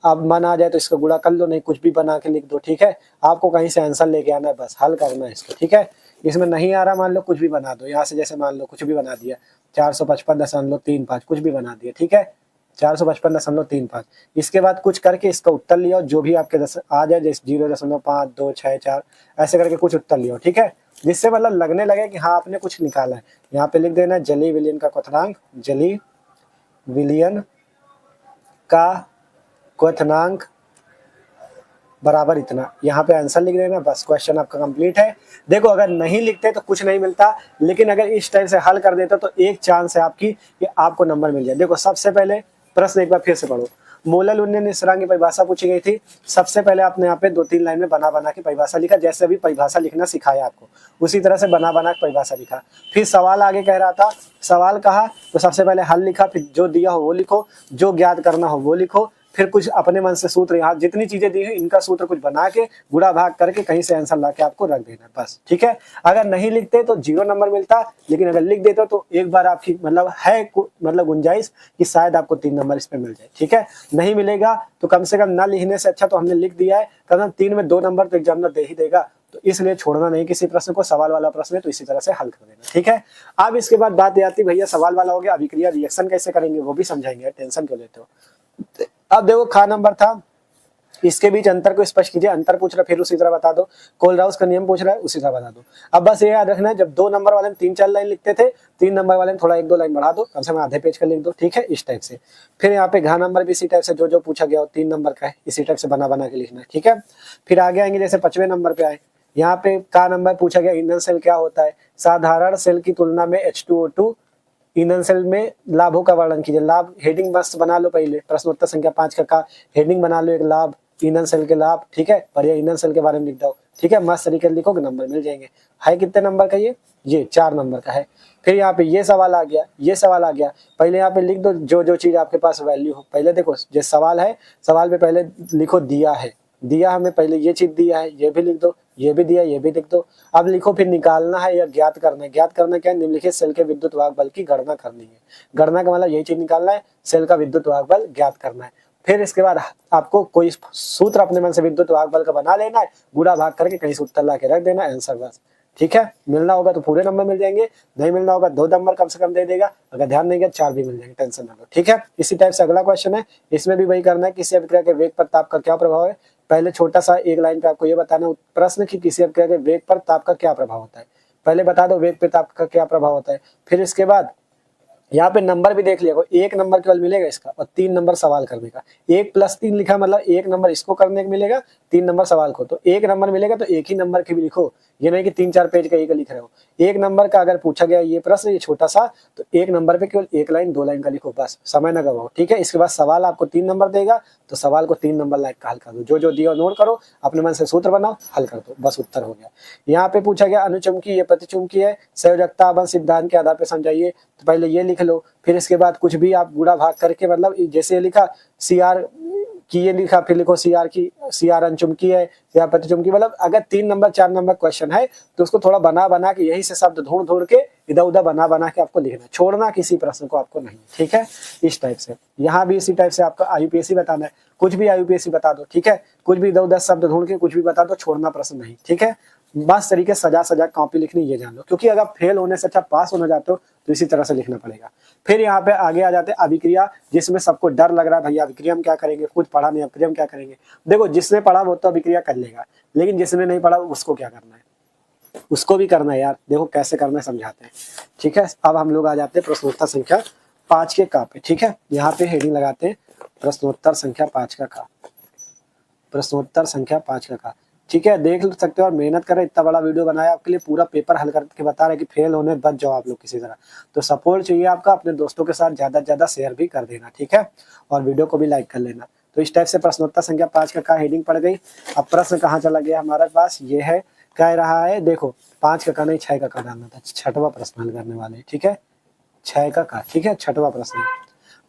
अब मन आ जाए तो इसका गुणा कर लो, नहीं कुछ भी बना के लिख दो, ठीक है। आपको कहीं से आंसर लेके आना है, बस हल करना है इसको, ठीक है। इसमें नहीं आ रहा मान लो कुछ भी बना दो, यहाँ से जैसे मान लो कुछ भी बना दिया, 455.35 कुछ भी बना दिया, ठीक है, 455.35। इसके बाद कुछ करके इसका उत्तर लिया, जो भी आपके आ जाए, जैसे 0.5264 ऐसे करके कुछ उत्तर लिया, ठीक है, जिससे मतलब लगने लगे कि हाँ आपने कुछ निकाला है। यहाँ पे लिख देना जली विलियन का क्वथनांक, जली विलियन का क्वथनांक बराबर इतना, यहाँ पे आंसर लिख देना, बस क्वेश्चन आपका कंप्लीट है। देखो अगर नहीं लिखते तो कुछ नहीं मिलता, लेकिन अगर इस टाइप से हल कर देता तो एक चांस है आपकी कि आपको नंबर मिल जाए। देखो सबसे पहले प्रश्न एक बार फिर से पढ़ो। मोलल उन्नयन स्थिरांक की परिभाषा पूछी गई थी। सबसे पहले आपने यहाँ पे 2-3 लाइन में बना बना के परिभाषा लिखा, जैसे अभी परिभाषा लिखना सिखाया आपको, उसी तरह से बना बना के परिभाषा लिखा। फिर सवाल आगे कह रहा था, सवाल कहा तो सबसे पहले हल लिखा, फिर जो दिया हो वो लिखो, जो ज्ञात करना हो वो लिखो, फिर कुछ अपने मन से सूत्र, यहाँ जितनी चीजें दी है इनका सूत्र कुछ बना के गुणा भाग करके कहीं से आंसर ला के आपको रख देना, बस, ठीक है। अगर नहीं लिखते तो 0 नंबर मिलता, लेकिन अगर लिख देते तो एक बार आपकी मतलब है मतलब गुंजाइश कि शायद आपको 3 नंबर इस पे मिल जाए, ठीक है। नहीं मिलेगा तो कम से कम ना लिखने से अच्छा तो हमने लिख दिया है, कम से कम 3 में 2 नंबर तो एग्जामिनर दे ही देगा, तो इसलिए छोड़ना नहीं किसी प्रश्न को। सवाल वाला प्रश्न है तो इसी तरह से हल कर देना, ठीक है। अब इसके बाद बात आती भैया सवाल वाला हो गया, अभिक्रिया रिएक्शन कैसे करेंगे वो भी समझाएंगे, टेंशन क्यों लेते हो। अब देखो खा नंबर था, इसके बीच अंतर को स्पष्ट कीजिए, अंतर पूछ रहा फिर उसी तरह बता दो, कोलराउस का नियम पूछ रहा है उसी तरह बता दो। अब बस ये याद रखना है, जब 2 नंबर वाले में 3-4 लाइन लिखते थे, 3 नंबर वाले में थोड़ा 1-2 लाइन बढ़ा दो, कम से कम आधे पेज का लिख दो, ठीक है, इस टाइप से। फिर यहाँ पे घा नंबर भी इसी टाइप से, जो जो पूछा गया हो 3 नंबर का है इसी टाइप से बना बना के लिखना है, ठीक है। फिर आगे आएंगे, जैसे 5वें नंबर पे आए, यहाँ पे का नंबर पूछा गया ईंधन सेल क्या होता है, साधारण सेल की तुलना में H2O2 ईंधन सेल में लाभों का वर्णन कीजिए। लाभ हेडिंग मस्त बना लो, पहले प्रश्नोत्तर संख्या 5 का हेडिंग बना लो, एक लाभ ईंधन सेल के लाभ, ठीक है, और ये ईंधन सेल के बारे में लिख दो, ठीक है, मस्त तरीके से लिखोगे नंबर मिल जाएंगे। है कितने नंबर का ये 4 नंबर का है। फिर यहाँ पे ये सवाल आ गया, ये सवाल आ गया, पहले यहाँ पे लिख दो जो जो चीज आपके पास वैल्यू हो। पहले देखो जो सवाल है, सवाल पे पहले लिखो दिया है, दिया हमें पहले ये चीज दिया है, ये भी लिख दो, ये भी दिया ये भी लिख दो। अब लिखो फिर निकालना है या ज्ञात करना है। ज्ञात करना क्या है, निम्नलिखित सेल के विद्युत वाहक बल की गणना करनी है। गणना का मतलब यही चीज निकालना है, सेल का विद्युत वाहक बल ज्ञात करना है। फिर इसके बाद आपको कोई सूत्र अपने मन से विद्युत वाहक बल का बना लेना है, गुणा भाग करके कहीं से उत्तर ला के रख देना, आंसर बस, ठीक है। मिलना होगा तो पूरे नंबर मिल जाएंगे, नहीं मिलना होगा 2 नंबर कम से कम दे देगा, अगर ध्यान नहीं गया 4 भी मिल जाएंगे, टेंशन ना लो, ठीक है। इसी टाइप से अगला क्वेश्चन है, इसमें भी वही करना है, किसी अभिक्रिया के वेग पर ताप का क्या प्रभाव है। पहले छोटा सा एक लाइन पे आपको ये बताना प्रश्न कि किसी अभिक्रिया के वेग पर ताप का क्या प्रभाव होता है। पहले बता दो वेग पे ताप का क्या प्रभाव होता है, फिर इसके बाद यहाँ पे नंबर भी देख लिया, 1 नंबर केवल मिलेगा इसका, और 3 नंबर सवाल करने का। 1 + 3 लिखा मतलब 1 नंबर इसको करने का मिलेगा, 3 नंबर सवाल को, तो 1 नंबर मिलेगा, तो एक ही नंबर की भी लिखो, ये नहीं कि 3-4 पेज का एक लिख रहे हो। 1 नंबर का अगर पूछा गया ये प्रश्न, ये छोटा सा, तो 1 नंबर पे केवल 1 लाइन 2 लाइन का लिखो, बस, समय न गवाओ, ठीक है। इसके बाद सवाल आपको 3 नंबर देगा, तो सवाल को 3 नंबर लाइक का हल कर दो, जो जो दिया नोट करो, अपने मन से सूत्र बनाओ, हल कर दो, बस उत्तर हो गया। यहाँ पे पूछा गया अनुचुंबकीय ये प्रतिचुंबकीय है, संयोजकता बल सिद्धांत के आधार पर समझाइए, तो पहले ये लिख लो। फिर इसके बाद कुछ भी आप गुणा भाग करके, मतलब जैसे लिखा CR की ये लिखा, फिर लिखो CR अनुचुंबकीय है या प्रतिचुंबकीय, मतलब अगर 3 नंबर 4 नंबर क्वेश्चन है तो उसको थोड़ा बना के यही से शब्द ढूंढ के इधर उधर बना के आपको लिखना, छोड़ना किसी प्रश्न को आपको नहीं, ठीक है। इस टाइप से यहाँ भी इसी टाइप से आपका IUPAC बताना है, कुछ भी IUPAC बता दो, ठीक है, कुछ भी इधर उधर शब्द ढूंढ के कुछ भी बता दो, छोड़ना प्रश्न नहीं, ठीक है। बस तरीके सजा कॉपी लिखनी, ये जान लो, क्योंकि अगर फेल होने से अच्छा पास होना चाहते हो तो इसी तरह से लिखना पड़ेगा। फिर यहाँ पे आगे आ जाते हैं अभिक्रिया, जिसमें सबको डर लग रहा है भैया अभिक्रिया हम क्या करेंगे, कुछ पढ़ा नहीं अभिक्रिया हम क्या करेंगे। देखो जिसने पढ़ा वो तो अभिक्रिया कर लेगा, लेकिन जिसने नहीं पढ़ा उसको क्या करना है, उसको भी करना है यार। देखो कैसे करना है समझाते हैं, ठीक है। अब हम लोग आ जाते हैं प्रश्नोत्तर संख्या 5 के का पे, ठीक है। यहाँ पे हेडिंग लगाते हैं प्रश्नोत्तर संख्या 5 का, प्रश्नोत्तर संख्या 5 का, ठीक है। देख सकते हो और मेहनत करें, इतना बड़ा वीडियो बनाया आपके लिए, पूरा पेपर हल करके बता रहे हैं कि फेल होने बच जाओ आप लोग किसी तरह। तो सपोर्ट चाहिए आपका, अपने दोस्तों के साथ ज्यादा से ज्यादा शेयर भी कर देना, ठीक है, और वीडियो को भी लाइक कर लेना। तो इस टाइप से प्रश्नोत्तर संख्या 5 का हेडिंग पड़ गई। अब प्रश्न कहाँ चला गया हमारे पास, ये है, कह रहा है देखो 5 का नहीं 6 का डालना था, 6वां प्रश्न हल करने वाले, ठीक है। 6 का। ठीक है, छठवां प्रश्न।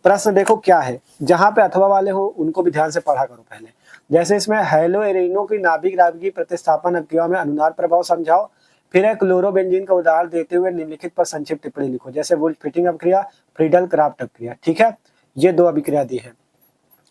प्रश्न देखो क्या है, जहां पे अथवा वाले हो उनको भी ध्यान से पढ़ा करो पहले। जैसे इसमें हेलो एरिनो की नाभिक नाभिकीय प्रतिस्थापन अभिक्रिया में अनुनाद प्रभाव समझाओ, फिर है क्लोरोबेंजीन का उदाहरण देते हुए निम्नलिखित पर संक्षिप्त टिप्पणी लिखो। जैसे वुल्फ फिटिंग अभिक्रिया, फ्रीडल क्राफ्ट अभिक्रिया। ठीक है, ये 2 अभिक्रिया दी है।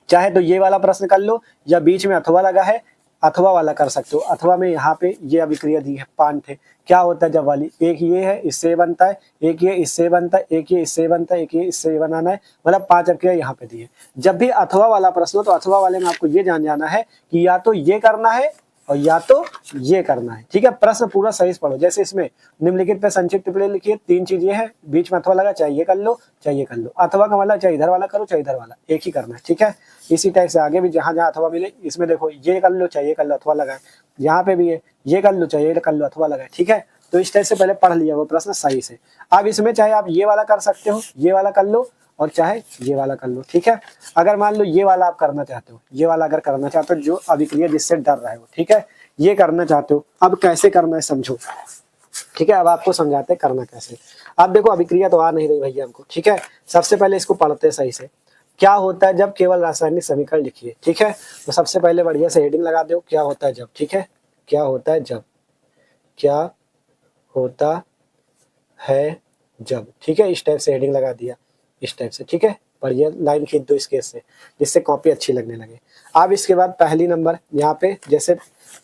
चाहे तो ये वाला प्रश्न कर लो, या बीच में अथवा लगा है अथवा वाला कर सकते हो। अथवा में यहाँ पे ये अभिक्रिया दी है, पांठ है। क्या होता है जब वाली, एक ये है इससे बनता है, एक ये इससे बनता है, एक ये इससे बनता है, एक ये इससे बनाना है, मतलब 5 अभिक्रिया यहाँ पे दी है। जब भी अथवा वाला प्रश्न हो तो अथवा वाले में आपको ये जान जाना है कि या तो ये करना है और या तो ये करना है। ठीक है, प्रश्न पूरा सही से पढ़ो। जैसे इसमें निम्नलिखित पे संक्षिप्त टिप्पणी लिखिए, 3 चीजें हैं, बीच में अथवा लगा, चाहे ये कर लो चाहे ये कर लो। अथवा का मतलब चाहे इधर वाला करो चाहे इधर वाला, एक ही करना है। ठीक है, इसी टाइप से आगे भी जहां जहां अथवा मिले, इसमें देखो ये कर लो चाहे ये कर लो, अथवा लगा है। यहाँ पे भी है, ये कर लो चाहे ये कर लो, अथवा लगा है। ठीक है, तो इस टाइप से पहले पढ़ लिया वो प्रश्न सही से। अब इसमें चाहे आप ये वाला कर सकते हो, ये वाला कर लो, और चाहे ये वाला कर लो। ठीक है, अगर मान लो ये वाला आप करना चाहते हो, ये वाला अगर करना चाहते हो, जो अभिक्रिया जिससे डर रहे हो, ठीक है, ये करना चाहते हो, अब कैसे करना है समझो। ठीक है, अब आपको समझाते हैं करना कैसे। अब देखो अभिक्रिया तो आ नहीं रही भैया हमको। ठीक है, सबसे पहले इसको पढ़ते हैं सही से। क्या होता है जब केवल रासायनिक समीकरण लिखिए। ठीक है, तो सबसे पहले बढ़िया से हेडिंग लगा दो, क्या होता है जब। ठीक है, क्या होता है जब, क्या होता है जब। ठीक है, इस टाइप से हेडिंग लगा दिया, इस टाइप से। ठीक है, बढ़िया लाइन खींच दो इसके से, जिससे कॉपी अच्छी लगने लगे। अब इसके बाद पहली नंबर यहाँ पे जैसे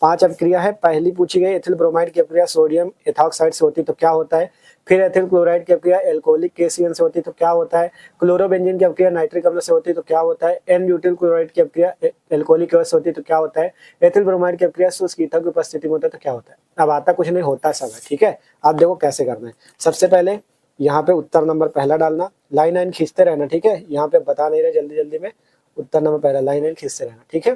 5 अभिक्रिया है, पहली पूछी गई एथिल ब्रोमाइड की अभिक्रिया सोडियम एथॉक्साइड से होती तो क्या होता है। फिर एथिल क्लोराइड की अभिक्रिया एल्कोहलिक केसीएन से होती तो क्या होता है। क्लोरोबेंजीन की अभिक्रिया नाइट्रिक अम्ल से होती तो क्या होता है। एन ब्यूटिल क्लोराइड की अभिक्रिया एल्कोहलिक से होती तो क्या होता है। एथिल ब्रोमाइड की अभिक्रिया शुष्क ईथर की उपस्थिति में होता है तो क्या होता है। अब आता कुछ नहीं, होता सब है। ठीक है, आप देखो कैसे करना है। सबसे पहले यहाँ पे उत्तर नंबर पहला डालना, लाइन खींचते रहना। ठीक है, यहाँ पे बता नहीं रहे जल्दी जल्दी में, उत्तर नंबर पहला लाइन खींचते रहना। ठीक है,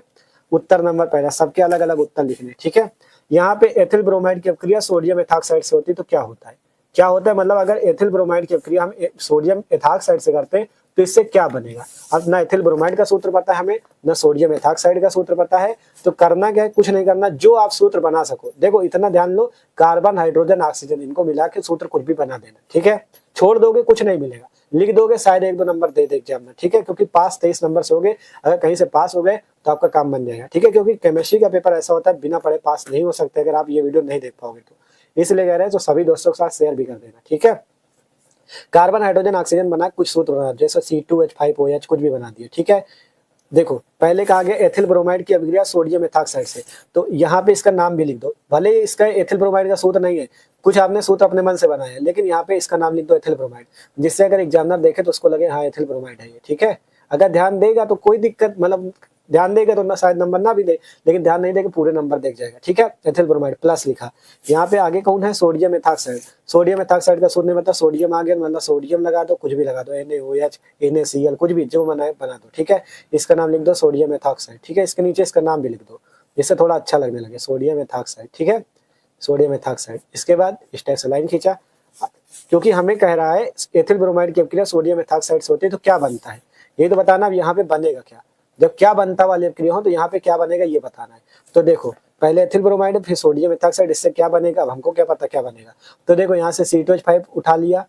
उत्तर नंबर पहला, सबके अलग अलग उत्तर लिखने। ठीक है, यहाँ पे एथिल ब्रोमाइड की अभिक्रिया सोडियम एथॉक्साइड से होती तो क्या होता है। क्या होता है मतलब अगर एथिल ब्रोमाइड की अभिक्रिया हम सोडियम एथॉक्साइड से करते हैं तो इससे क्या बनेगा। अब ना एथिल ब्रोमाइड का सूत्र पता है हमें, ना सोडियम एथॉक्साइड का सूत्र पता है, तो करना क्या है, कुछ नहीं करना, जो आप सूत्र बना सको। देखो इतना ध्यान लो, कार्बन हाइड्रोजन ऑक्सीजन इनको मिला के सूत्र कुछ भी बना देना। ठीक है, छोड़ दोगे कुछ नहीं मिलेगा, लिख दोगे शायद 1-2 नंबर दे एग्जाम में। ठीक है, क्योंकि पास 23 नंबर से हो गए, अगर कहीं से पास हो गए तो आपका काम बन जाएगा। ठीक है, क्योंकि केमिस्ट्री का पेपर ऐसा होता है बिना पढ़े पास नहीं हो सकते अगर आप ये वीडियो नहीं देख पाओगे तो, इसलिए कह रहे हैं तो सभी दोस्तों के साथ शेयर भी कर देना। ठीक है, कार्बन हाइड्रोजन ऑक्सीजन बना कुछ सूत्र बना, जैसे C2H5OH कुछ भी बना दिए। ठीक है, देखो पहले कहा गया एथिल ब्रोमाइड की अभिक्रिया सोडियम एथॉक्साइड से, तो यहाँ पे इसका नाम भी लिख दो। भले इसका एथिल ब्रोमाइड का सूत्र नहीं है, कुछ आपने सूत्र अपने मन से बनाया है, लेकिन यहाँ पे इसका नाम लिख दो एथिल ब्रोमाइड, जिससे अगर एग्जामिनर देखे तो उसको लगे हाँ एथिल ब्रोमाइड है ये। ठीक है, अगर ध्यान देगा तो कोई दिक्कत, मतलब ध्यान देगा तो ना शायद नंबर ना भी दे, लेकिन ध्यान नहीं देगा पूरे नंबर देख जाएगा। ठीक है, एथिल ब्रोमाइड प्लस लिखा। यहाँ पे आगे कौन है, सोडियम एथॉक्साइड। सोडियम एथॉक्साइड का सूत्र नहीं मतलब सोडियम आ गया, मतलब सोडियम लगा दो, कुछ भी लगा दो, NaOH NaCl कुछ भी जो बना दो। ठीक है, इसका नाम लिख दो सोडियम एथॉक्साइड। ठीक है, इसके नीचे इसका नाम भी लिख दो, जिससे थोड़ा अच्छा लगने लगे, सोडियम एथॉक्साइड। ठीक है, सोडियम एथॉक्साइड। इसके बाद इस टाइप से लाइन खींचा, क्योंकि हमें कह रहा है एथिल ब्रोमाइड की अभिक्रिया सोडियम एथॉक्साइड से होती है तो क्या बनता है, ये तो बताना। अब यहाँ पे बनेगा क्या, जब क्या बनता वाली अभिक्रिया हो तो यहाँ पे क्या बनेगा ये बताना है। तो देखो पहले एथिल ब्रोमाइड फिर सोडियम एथॉक्साइड, इससे क्या बनेगा अब हमको क्या पता क्या बनेगा। तो देखो यहाँ से C2H5 उठा लिया,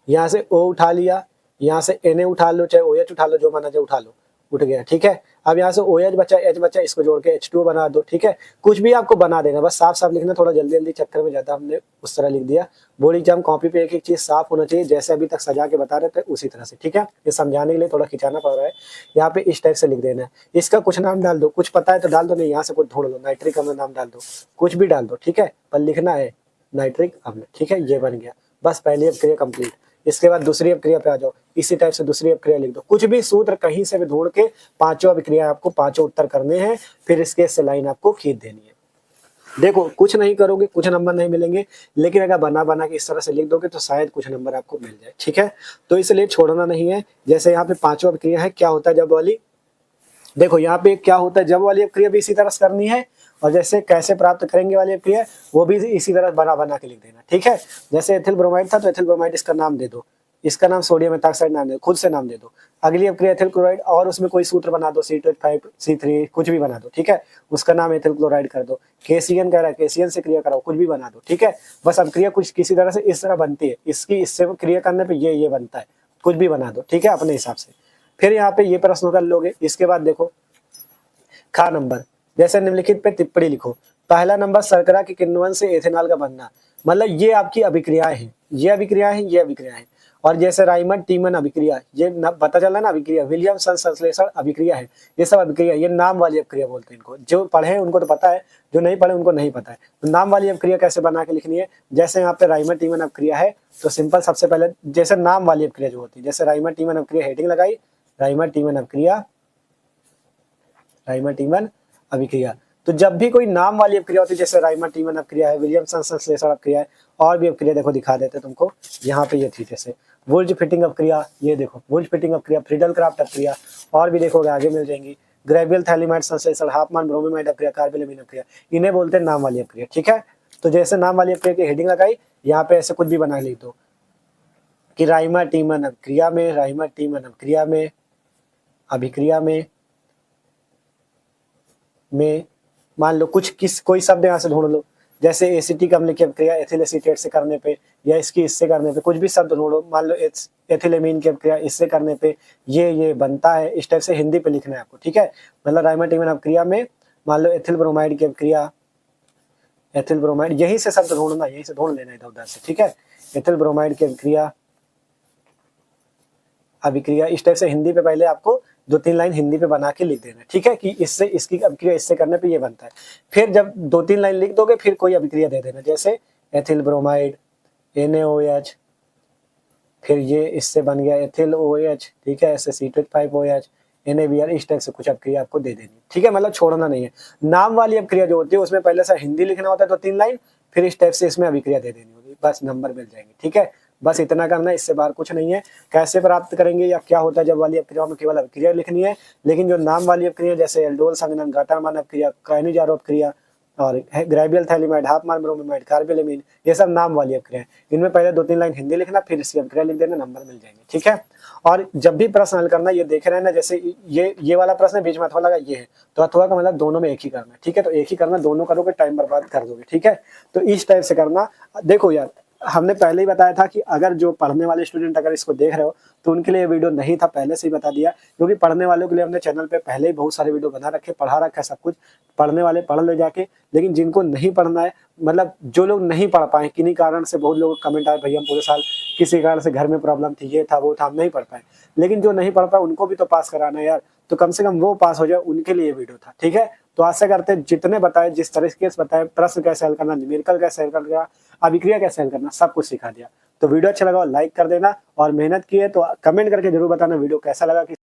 यहाँ से O उठा लिया, यहाँ से Na उठा लो, चाहे OH उठा लो, जो माना चाहे उठा लो, उठ गया। ठीक है, अब यहाँ से OH बचा, H बचा, इसको जोड़ के H2O बना दो। ठीक है, कुछ भी आपको बना देना, बस साफ साफ लिखना, थोड़ा जल्दी जल्दी चक्कर में ज्यादा हमने उस तरह लिख दिया। बोर्ड एग्जाम कॉपी पे एक एक चीज साफ होना चाहिए, जैसे अभी तक सजा के बता रहे थे उसी तरह से। ठीक है, ये समझाने के लिए थोड़ा खिंचाना पड़ रहा है, यहाँ पे इस टाइप से लिख देना है। इसका कुछ नाम डाल दो, कुछ पता है तो डाल दो, नहीं यहाँ से कुछ ढूंढ लो, नाइट्रिक अम्ल नाम डाल दो, कुछ भी डाल दो। ठीक है, पर लिखना है नाइट्रिक अम्ल। ठीक है, ये बन गया, बस पहली अभिक्रिया कंप्लीट। इसके बाद दूसरी अभिक्रिया पे आ जाओ, इसी टाइप से दूसरी अभिक्रिया लिख दो, कुछ भी सूत्र कहीं से भी ढूंढ के पांचों अभिक्रिया आपको पांचों उत्तर करने हैं, फिर इसके से लाइन आपको खींच देनी है। देखो कुछ नहीं करोगे कुछ नंबर नहीं मिलेंगे, लेकिन अगर बना के इस तरह से लिख दोगे तो शायद कुछ नंबर आपको मिल जाए। ठीक है, तो इसलिए छोड़ना नहीं है। जैसे यहाँ पे पांचों अभिक्रिया है, क्या होता है जब वाली, देखो यहाँ पे क्या होता है जब वाली अभिक्रिया भी इसी तरह से करनी है, और जैसे कैसे प्राप्त करेंगे वाली अभिक्रिया वो भी इसी तरह बना के लिख देना। ठीक है, जैसे एथिल ब्रोमाइड था तो एथिल ब्रोमाइड इसका नाम दे दो, इसका नाम सोडियम मेथॉक्साइड नाम दे, खुद से नाम दे दो। अगली अपक्रिया एथिल क्लोराइड, और उसमें कोई सूत्र बना दो, C2H5 C3 कुछ भी बना दो, ठीक है, उसका नाम एथिल क्लोराइड कर दो। KCN कह रहा है, KCN से क्रिया कराओ, कुछ भी बना दो, ठीक है। बस अपक्रिया कुछ किसी तरह से इस तरह बनती है, इसकी इससे क्रिया करने पे ये बनता है, कुछ भी बना दो, ठीक है, अपने हिसाब से। फिर यहाँ पे ये प्रश्न कर लोगे। इसके बाद देखो खा नंबर, जैसे निम्नलिखित पे टिप्पणी लिखो। पहला नंबर, शर्करा के किण्वन से एथेनॉल का बनना, मतलब ये आपकी अभिक्रियाएं हैं, ये अभिक्रियाएं हैं, ये अभिक्रियाएं हैं। और जैसे राइमंड टीमन अभिक्रिया, ये पता चला ना अभिक्रिया, विलियमसन संश्लेषण अभिक्रिया है, ये सब अभिक्रिया, ये नाम वाली अभिक्रिया बोलते हैं इनको। जो पढ़े हैं उनको तो पता है, जो नहीं पढ़े उनको नहीं पता है। तो नाम वाली अभिक्रिया कैसे बना के लिखनी है, जैसे यहाँ पे राइमंड टीमन अभिक्रिया है तो सिंपल, सबसे पहले जैसे नाम वाली अभिक्रिया जो होती है, जैसे राइमंड टीमन अभिक्रिया, हेडिंग लगाई, राइमंड टीमन अभिक्रिया, राइमंड टीमन अभिक्रिया। तो जब भी कोई नाम वाली अभिक्रिया होती है, जैसे राइमंड टीमन अभिक्रिया है, विलियमसन संश्लेषण अभिक्रिया है, और भी अभिक्रिया देखो दिखा देते तुमको, यहाँ पे ये थी जैसे वुल्ज फिटिंग अभिक्रिया, ये देखो वुल्ज फिटिंग अभिक्रिया, फ्रीडल क्राफ्ट अभिक्रिया, और भी देखोगे आगे मिल जाएंगी। ग्रेवियल थैलीमाइड संश्लेषण, हाफमान ब्रोमीमाइड अभिक्रिया, कार्बेलेमीन अभिक्रिया, इन्हें बोलते हैं नाम वाली अभिक्रिया, ठीक है। तो जैसे नाम वाली अभिक्रिया की हेडिंग लगाई, यहाँ पे ऐसे कुछ भी बना लिख दो कि राइमंड टीमन अभिक्रिया में, राइमंड टीमन अभिक्रिया में, अभिक्रिया में मान लो कुछ कोई शब्द यहाँ से ढूंढ लो, जैसे एसिटिक अम्ल की अभिक्रिया एथिल एसीटेट से करने पे, या इसकी इससे करने पे, कुछ भी शब्द ढूंढो। मान लो एथिलेमीन की अभिक्रिया इससे करने पे ये बनता है, इस टाइप से हिंदी पे लिखना है आपको, ठीक है। मतलब राइमंड टीमन अभिक्रिया में मान लो एथिल ब्रोमाइड की अभिक्रिया, एथिल ब्रोमाइड, यही से शब्द ढूंढना, यही से ढूंढ लेना इधर उधर से, ठीक है। एथिल ब्रोमाइड की अभिक्रिया, अभिक्रिया, इस टाइप से हिंदी पे पहले आपको 2-3 लाइन हिंदी पे बना के लिख देना, ठीक है, कि इससे इसकी अभिक्रिया इससे करने पे ये बनता है। फिर जब 2-3 लाइन लिख दोगे, फिर कोई अभिक्रिया दे देना, जैसे एथिल ब्रोमाइड NaOH, फिर ये इससे बन गया एथिल OH, ठीक है, ऐसे C2H5OH, NaBr, इस टाइप से कुछ अभिक्रिया आपको दे देनी, ठीक है, मतलब छोड़ना नहीं है। नाम वाली अभिक्रिया जो होती है उसमें पहले से हिंदी लिखना होता है 2-3 लाइन, फिर इस टाइप से इसमें अभिक्रिया दे देनी होगी, बस नंबर मिल जाएंगे, ठीक है। बस इतना करना है, इससे बाहर कुछ नहीं है। कैसे प्राप्त करेंगे या क्या होता है जब वाली अभिक्रिया में, केवल अभिक्रिया लिखनी है, लेकिन जो नाम वाली अभिक्रिया जैसे एल्डोल संघनन, गाटारमान अभिक्रिया, काइनेजारो अभिक्रिया, और ग्रेवियल थैलीमाइड, हाफमान ब्रोमीमाइड, कार्बेलेमीन, ये सब नाम वाली अभिक्रिया है। इनमें पहले 2-3 लाइन हिंदी लिखना, फिर इसकी अभिक्रिया लिख देना, नंबर मिल जाएंगे, ठीक है। और जब भी प्रश्न हल करना, ये देख रहे हैं ना, जैसे ये वाला प्रश्न बीच में अथवा लगा, ये है तो अथवा का मतलब दोनों में एक ही करना है, ठीक है। तो एक ही करना, दोनों करोगे टाइम बर्बाद कर दोगे, ठीक है। तो इस टाइप से करना। देखो यार, हमने पहले ही बताया था कि अगर जो पढ़ने वाले स्टूडेंट अगर इसको देख रहे हो तो उनके लिए वीडियो नहीं था, पहले से ही बता दिया, क्योंकि पढ़ने वालों के लिए हमने चैनल पे पहले ही बहुत सारे वीडियो बना रखे, पढ़ा रखा है सब कुछ। पढ़ने वाले पढ़ ले जाके, लेकिन जिनको नहीं पढ़ना है, मतलब जो लोग नहीं पढ़ पाए किन्हीं कारण से, बहुत लोग कमेंट आए भैया हम पूरे साल किसी कारण से घर में प्रॉब्लम थी, ये था वो था, हम नहीं पढ़ पाए, लेकिन जो नहीं पढ़ पाए उनको भी तो पास कराना है यार, तो कम से कम वो पास हो जाए, उनके लिए वीडियो था, ठीक है। तो आशा करते हैं जितने बताए, जिस तरीके से बताए, प्रश्न कैसे हल करना, न्यूमेरिकल कैसे हल करना, अभिक्रिया कैसे हल करना, सब कुछ सिखा दिया। तो वीडियो अच्छा लगा लाइक कर देना, और मेहनत की है तो कमेंट करके जरूर बताना वीडियो कैसा लगा।